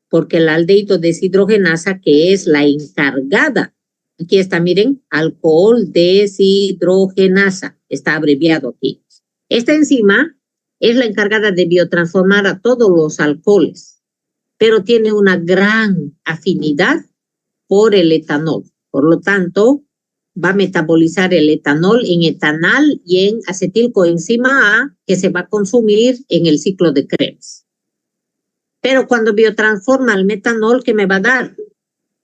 Porque la aldehído deshidrogenasa, que es la encargada, aquí está, miren, alcohol deshidrogenasa, está abreviado aquí. Esta enzima es la encargada de biotransformar a todos los alcoholes, pero tiene una gran afinidad por el etanol. Por lo tanto, va a metabolizar el etanol en etanal y en acetilcoenzima A, que se va a consumir en el ciclo de Krebs. Pero cuando biotransforma el metanol, ¿qué me va a dar?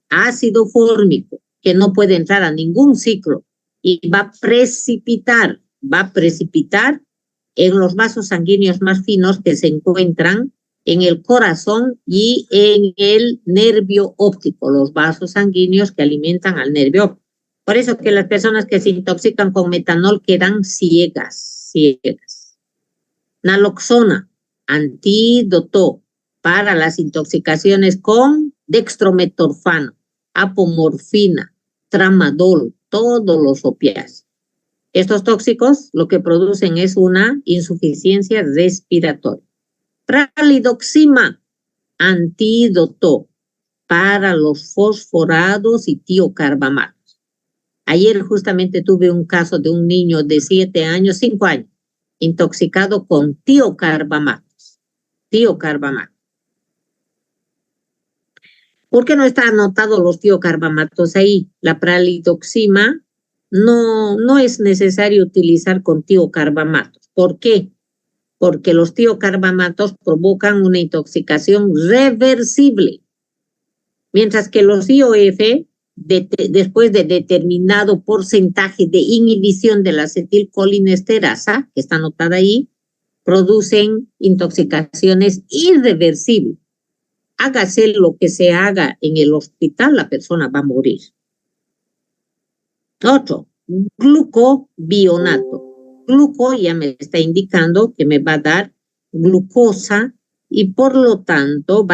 Ácido fórmico, que no puede entrar a ningún ciclo y va a precipitar en los vasos sanguíneos más finos que se encuentran en el corazón y en el nervio óptico, los vasos sanguíneos que alimentan al nervio óptico. Por eso que las personas que se intoxican con metanol quedan ciegas. Naloxona, antídoto para las intoxicaciones con dextrometorfano, apomorfina, tramadol, todos los opiáceos. Estos tóxicos lo que producen es una insuficiencia respiratoria. Pralidoxima, antídoto para los fosforados y tiocarbamatos. Ayer justamente tuve un caso de un niño de 5 años, intoxicado con tiocarbamatos. ¿Por qué no está anotado los tiocarbamatos ahí? La pralidoxima no es necesario utilizar con tiocarbamatos. ¿Por qué? Porque los tiocarbamatos provocan una intoxicación reversible, mientras que los IOF, después de determinado porcentaje de inhibición de la acetilcolinesterasa, que está anotada ahí, producen intoxicaciones irreversibles. Hágase lo que se haga en el hospital, la persona va a morir. Otro, glucobionato. Gluco ya me está indicando que me va a dar glucosa y por lo tanto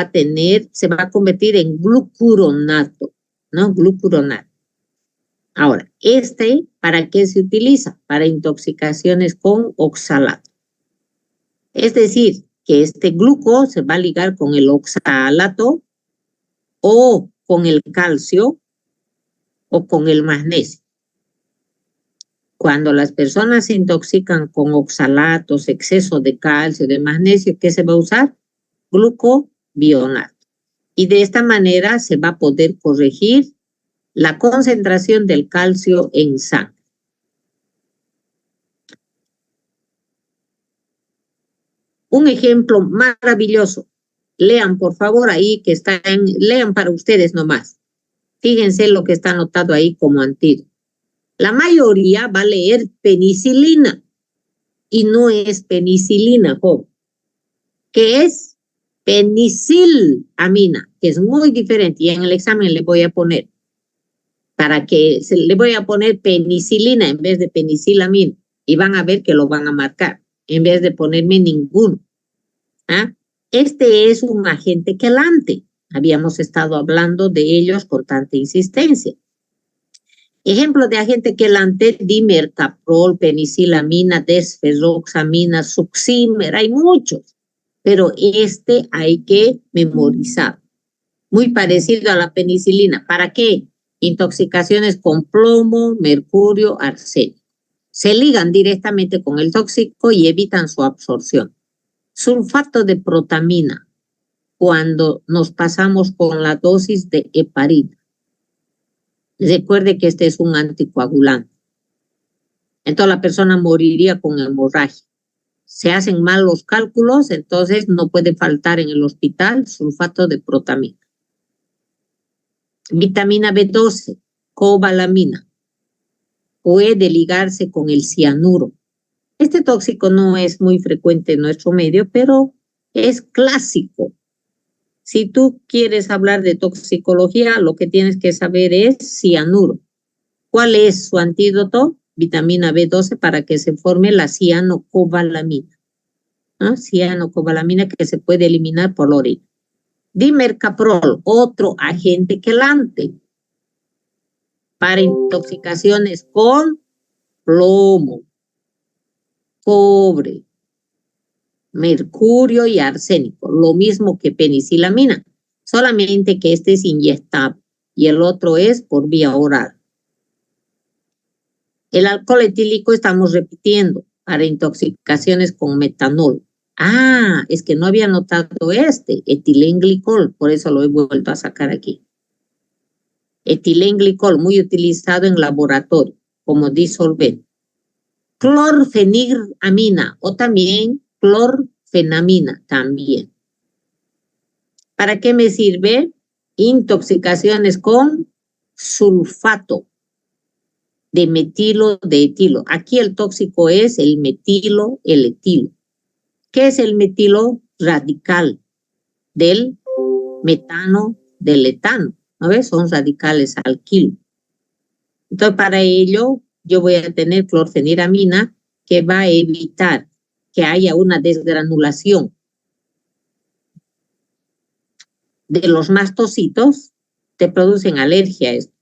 se va a convertir en glucuronato, ¿no? Glucuronato. Ahora, ¿para qué se utiliza? Para intoxicaciones con oxalato. Es decir, que este gluco se va a ligar con el oxalato o con el calcio o con el magnesio. Cuando las personas se intoxican con oxalatos, exceso de calcio, de magnesio, ¿qué se va a usar? Glucobionato. Y de esta manera se va a poder corregir la concentración del calcio en sangre. Un ejemplo maravilloso. Lean, por favor, ahí que lean para ustedes nomás. Fíjense lo que está anotado ahí como antídoto. La mayoría va a leer penicilina y no es penicilina, joven, que es penicilamina, que es muy diferente. Y en el examen le voy a poner, le voy a poner penicilina en vez de penicilamina. Y van a ver que lo van a marcar, en vez de ponerme ninguno. ¿Ah? Este es un agente quelante. Habíamos estado hablando de ellos con tanta insistencia. Ejemplos de agente quelante: dimercaprol, penicilamina, desferroxamina, succimer, hay muchos, pero este hay que memorizar. Muy parecido a la penicilina. ¿Para qué? Intoxicaciones con plomo, mercurio, arsénico. Se ligan directamente con el tóxico y evitan su absorción. Sulfato de protamina, cuando nos pasamos con la dosis de heparina. Recuerde que este es un anticoagulante. Entonces la persona moriría con hemorragia. Se hacen mal los cálculos, entonces no puede faltar en el hospital sulfato de protamina. Vitamina B12, cobalamina. Puede ligarse con el cianuro. Este tóxico no es muy frecuente en nuestro medio, pero es clásico. Si tú quieres hablar de toxicología, lo que tienes que saber es cianuro. ¿Cuál es su antídoto? Vitamina B12, para que se forme la cianocobalamina. ¿Ah? Cianocobalamina, que se puede eliminar por la orina. Dimercaprol, otro agente quelante para intoxicaciones con plomo, cobre, mercurio y arsénico, lo mismo que penicilamina, solamente que este es inyectable y el otro es por vía oral. El alcohol etílico estamos repitiendo para intoxicaciones con metanol. Ah, es que no había notado etilenglicol, por eso lo he vuelto a sacar aquí. Etilenglicol, muy utilizado en laboratorio como disolvente. Clorfeniramina o también clorfenamina también. ¿Para qué me sirve? Intoxicaciones con sulfato de metilo, de etilo. Aquí el tóxico es el metilo, el etilo. ¿Qué es el metilo? Radical del metano, del etano. ¿No ves? Son radicales alquilo. Entonces, para ello, yo voy a tener clorfeniramina, que va a evitar que haya una desgranulación de los mastocitos, te producen alergia a esto.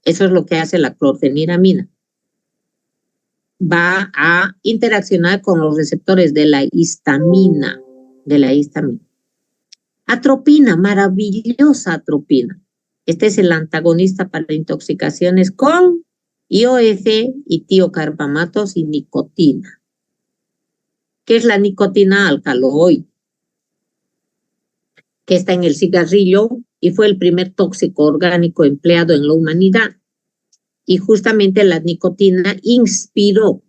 Eso es lo que hace la clorfeniramina. Va a interaccionar con los receptores de la histamina. Atropina, maravillosa atropina. Este es el antagonista para intoxicaciones con IOF y tiocarbamatos y nicotina. ¿Qué es la nicotina? Alcaloide, que está en el cigarrillo y fue el primer tóxico orgánico empleado en la humanidad. Y justamente la nicotina inspiró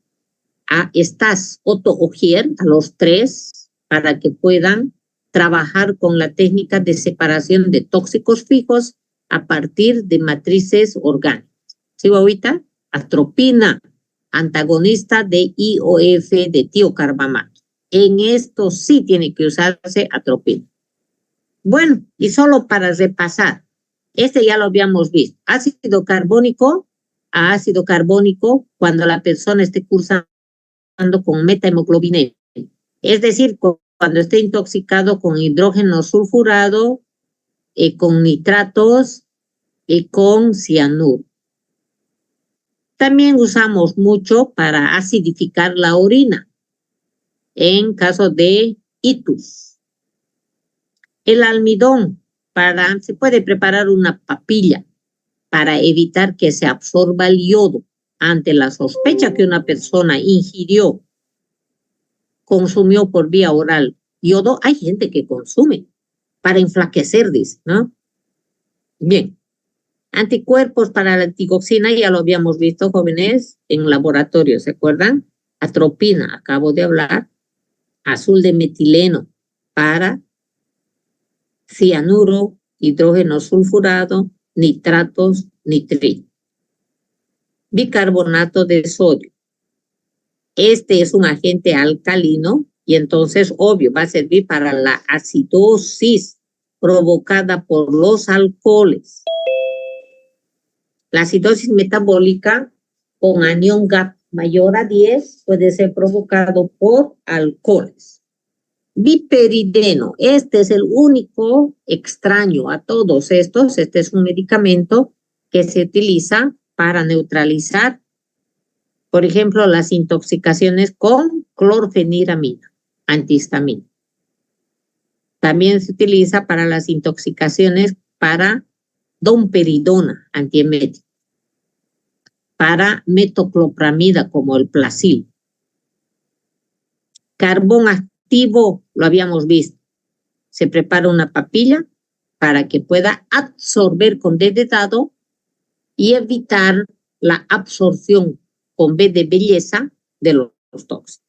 a Stas, Otto Ogier, a los tres, para que puedan trabajar con la técnica de separación de tóxicos fijos a partir de matrices orgánicas. ¿Sí, ahorita? Atropina, antagonista de IOF, de tiocarbamato. En esto sí tiene que usarse atropina. Bueno, y solo para repasar, ya lo habíamos visto. Ácido carbónico a ácido carbónico cuando la persona esté cursando con metahemoglobina, es decir, cuando esté intoxicado con hidrógeno sulfurado, con nitratos y con cianuro. También usamos mucho para acidificar la orina en caso de itus. El almidón, se puede preparar una papilla para evitar que se absorba el yodo ante la sospecha que una persona consumió por vía oral yodo. Hay gente que consume para enflaquecer, dice, ¿no? Bien. Anticuerpos para la anticoxina, ya lo habíamos visto, jóvenes, en laboratorio, ¿se acuerdan? Atropina, acabo de hablar. Azul de metileno para cianuro, hidrógeno sulfurado, nitratos, nitrito. bicarbonato de sodio. Este es un agente alcalino y entonces, obvio, va a servir para la acidosis provocada por los alcoholes. La acidosis metabólica con anión GAP mayor a 10 puede ser provocado por alcoholes. Biperideno, este es el único extraño a todos estos. Este es un medicamento que se utiliza para neutralizar, por ejemplo, las intoxicaciones con clorfeniramina, antihistamina. También se utiliza para las intoxicaciones para domperidona, antiemético, para metoclopramida, como el Placil. Carbón activo, lo habíamos visto. Se prepara una papilla para que pueda absorber con D de dado y evitar la absorción con B de belleza de los tóxicos.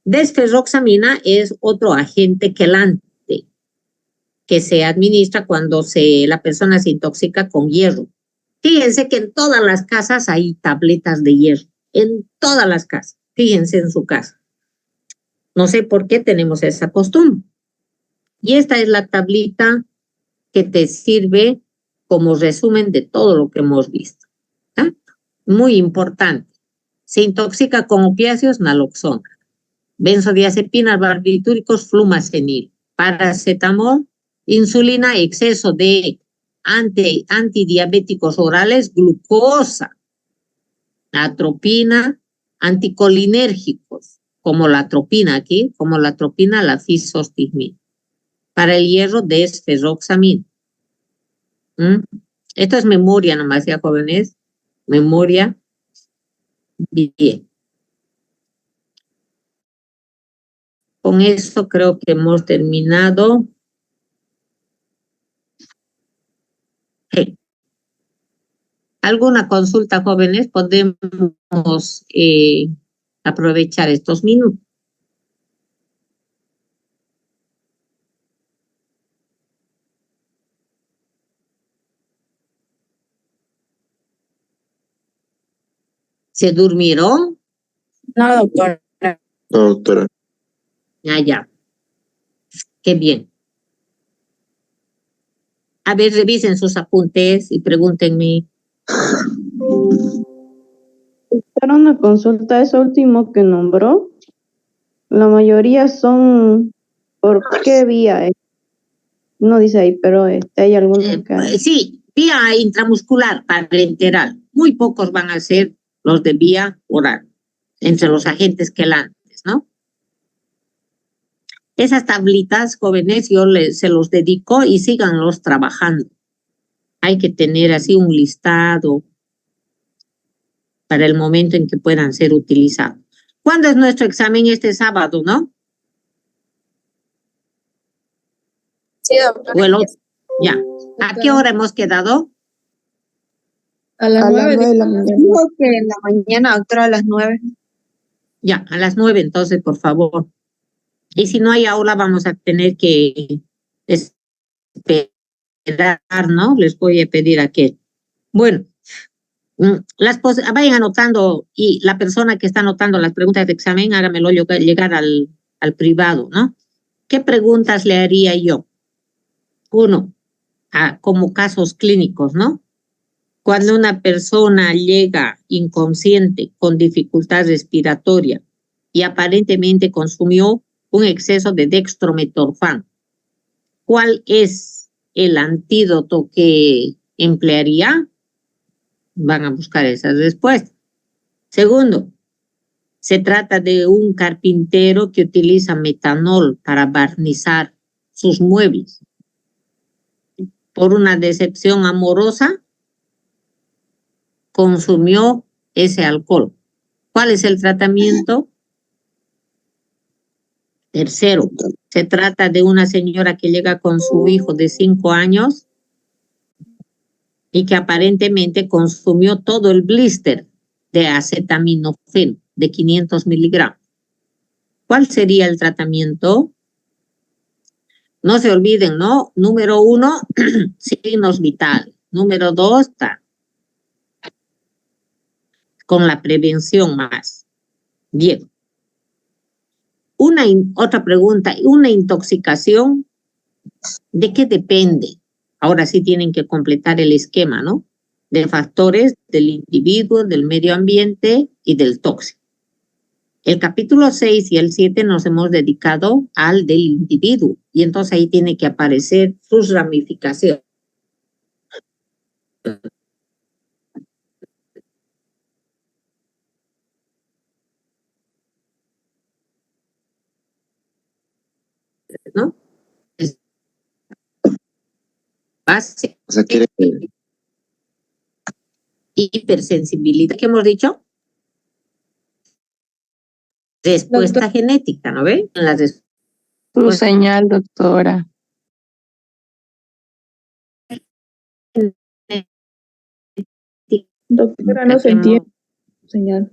Desferroxamina es otro agente quelante que se administra cuando la persona se intoxica con hierro. Fíjense que en todas las casas hay tabletas de hierro, en todas las casas. Fíjense en su casa. No sé por qué tenemos esa costumbre. Y esta es la tablita que te sirve como resumen de todo lo que hemos visto. ¿Ah? Muy importante. Se intoxica con opiáceos, naloxona. Benzodiazepinas, barbitúricos, flumacenil. Paracetamol, insulina, exceso de antidiabéticos orales, glucosa. Atropina, anticolinérgicos, como la atropina aquí, como la atropina, la fisostigmina. Para el hierro, desferroxamina. Esto es memoria nomás, ya jóvenes. Memoria. Bien. Con eso creo que hemos terminado. Hey. ¿Alguna consulta, jóvenes? Podemos aprovechar estos minutos. ¿Se durmieron? No, doctora. No, doctora. Ah, ya. Qué bien. A ver, revisen sus apuntes y pregúntenme. Para una consulta, eso último que nombró, la mayoría son, ¿por qué vía? No dice ahí, pero hay algunos que... Sí, vía intramuscular, parenteral. Muy pocos van a ser los de vía oral, entre los agentes quelantes, ¿no? Esas tablitas, jóvenes, yo se los dedico y síganlos trabajando. Hay que tener así un listado para el momento en que puedan ser utilizados. ¿Cuándo es nuestro examen? Este sábado, ¿no? Sí, doctora. Ya. ¿A qué hora hemos quedado? A las 9 de la mañana. Dijo que en la mañana, doctora, a las 9. Ya, a las 9, entonces, por favor. Y si no hay aula, vamos a tener que esperar, ¿no? Les voy a pedir a que... Bueno, vayan anotando y la persona que está anotando las preguntas de examen, hágamelo llegar al privado, ¿no? ¿Qué preguntas le haría yo? Uno, como casos clínicos, ¿no? Cuando una persona llega inconsciente con dificultad respiratoria y aparentemente consumió un exceso de dextrometorfán, ¿cuál es el antídoto que emplearía? Van a buscar esas respuestas. Segundo, se trata de un carpintero que utiliza metanol para barnizar sus muebles. Por una decepción amorosa, consumió ese alcohol. ¿Cuál es el tratamiento? Tercero, se trata de una señora que llega con su hijo de 5 años y que aparentemente consumió todo el blister de acetaminofén de 500 miligramos. ¿Cuál sería el tratamiento? No se olviden, ¿no? Número 1, signos vitales. Número 2, con la prevención más. Bien. Otra pregunta, ¿una intoxicación de qué depende? Ahora sí tienen que completar el esquema, ¿no? De factores del individuo, del medio ambiente y del tóxico. El capítulo 6 y el 7 nos hemos dedicado al del individuo y entonces ahí tiene que aparecer sus ramificaciones. ¿No? Base. O sea, quiere que... Hipersensibilidad, ¿qué hemos dicho? Respuesta genética, ¿no ve? En la Su señal, doctora. Doctora, no se entiende. Señal.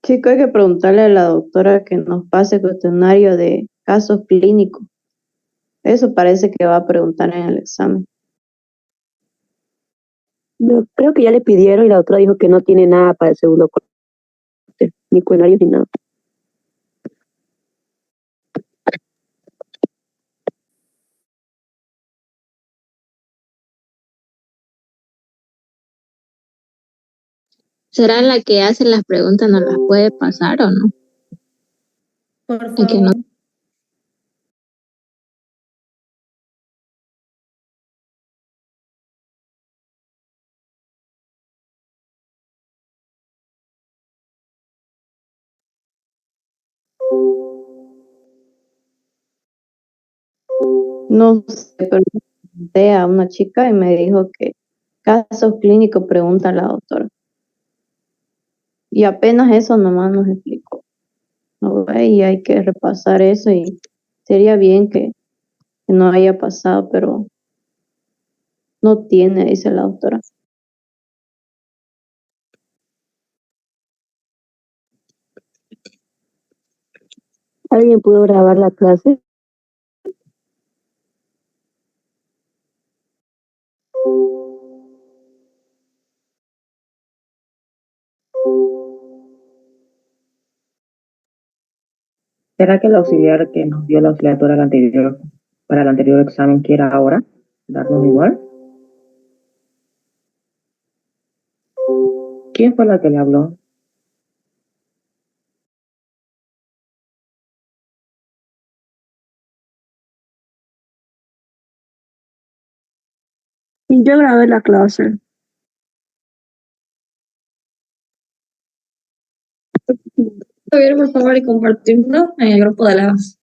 Chico, hay que preguntarle a la doctora que nos pase cuestionario de casos clínicos. Eso parece que va a preguntar en el examen. Yo creo que ya le pidieron y la doctora dijo que no tiene nada para el segundo corte, ni cuestionarios ni nada. ¿Será la que hace las preguntas, nos las puede pasar o no? Por Es que no. favor. No sé, pero pregunté a una chica y me dijo que casos clínicos pregunta a la doctora. Y apenas eso nomás nos explicó. ¿No ve? Y hay que repasar eso y sería bien que no haya pasado, pero no tiene, dice la doctora. ¿Alguien pudo grabar la clase? ¿Será que el auxiliar que nos dio la auxiliar para el anterior examen quiera ahora darnos igual? ¿Quién fue la que le habló? Yo grabé la clase. Por favor, y compartirlo en el grupo de las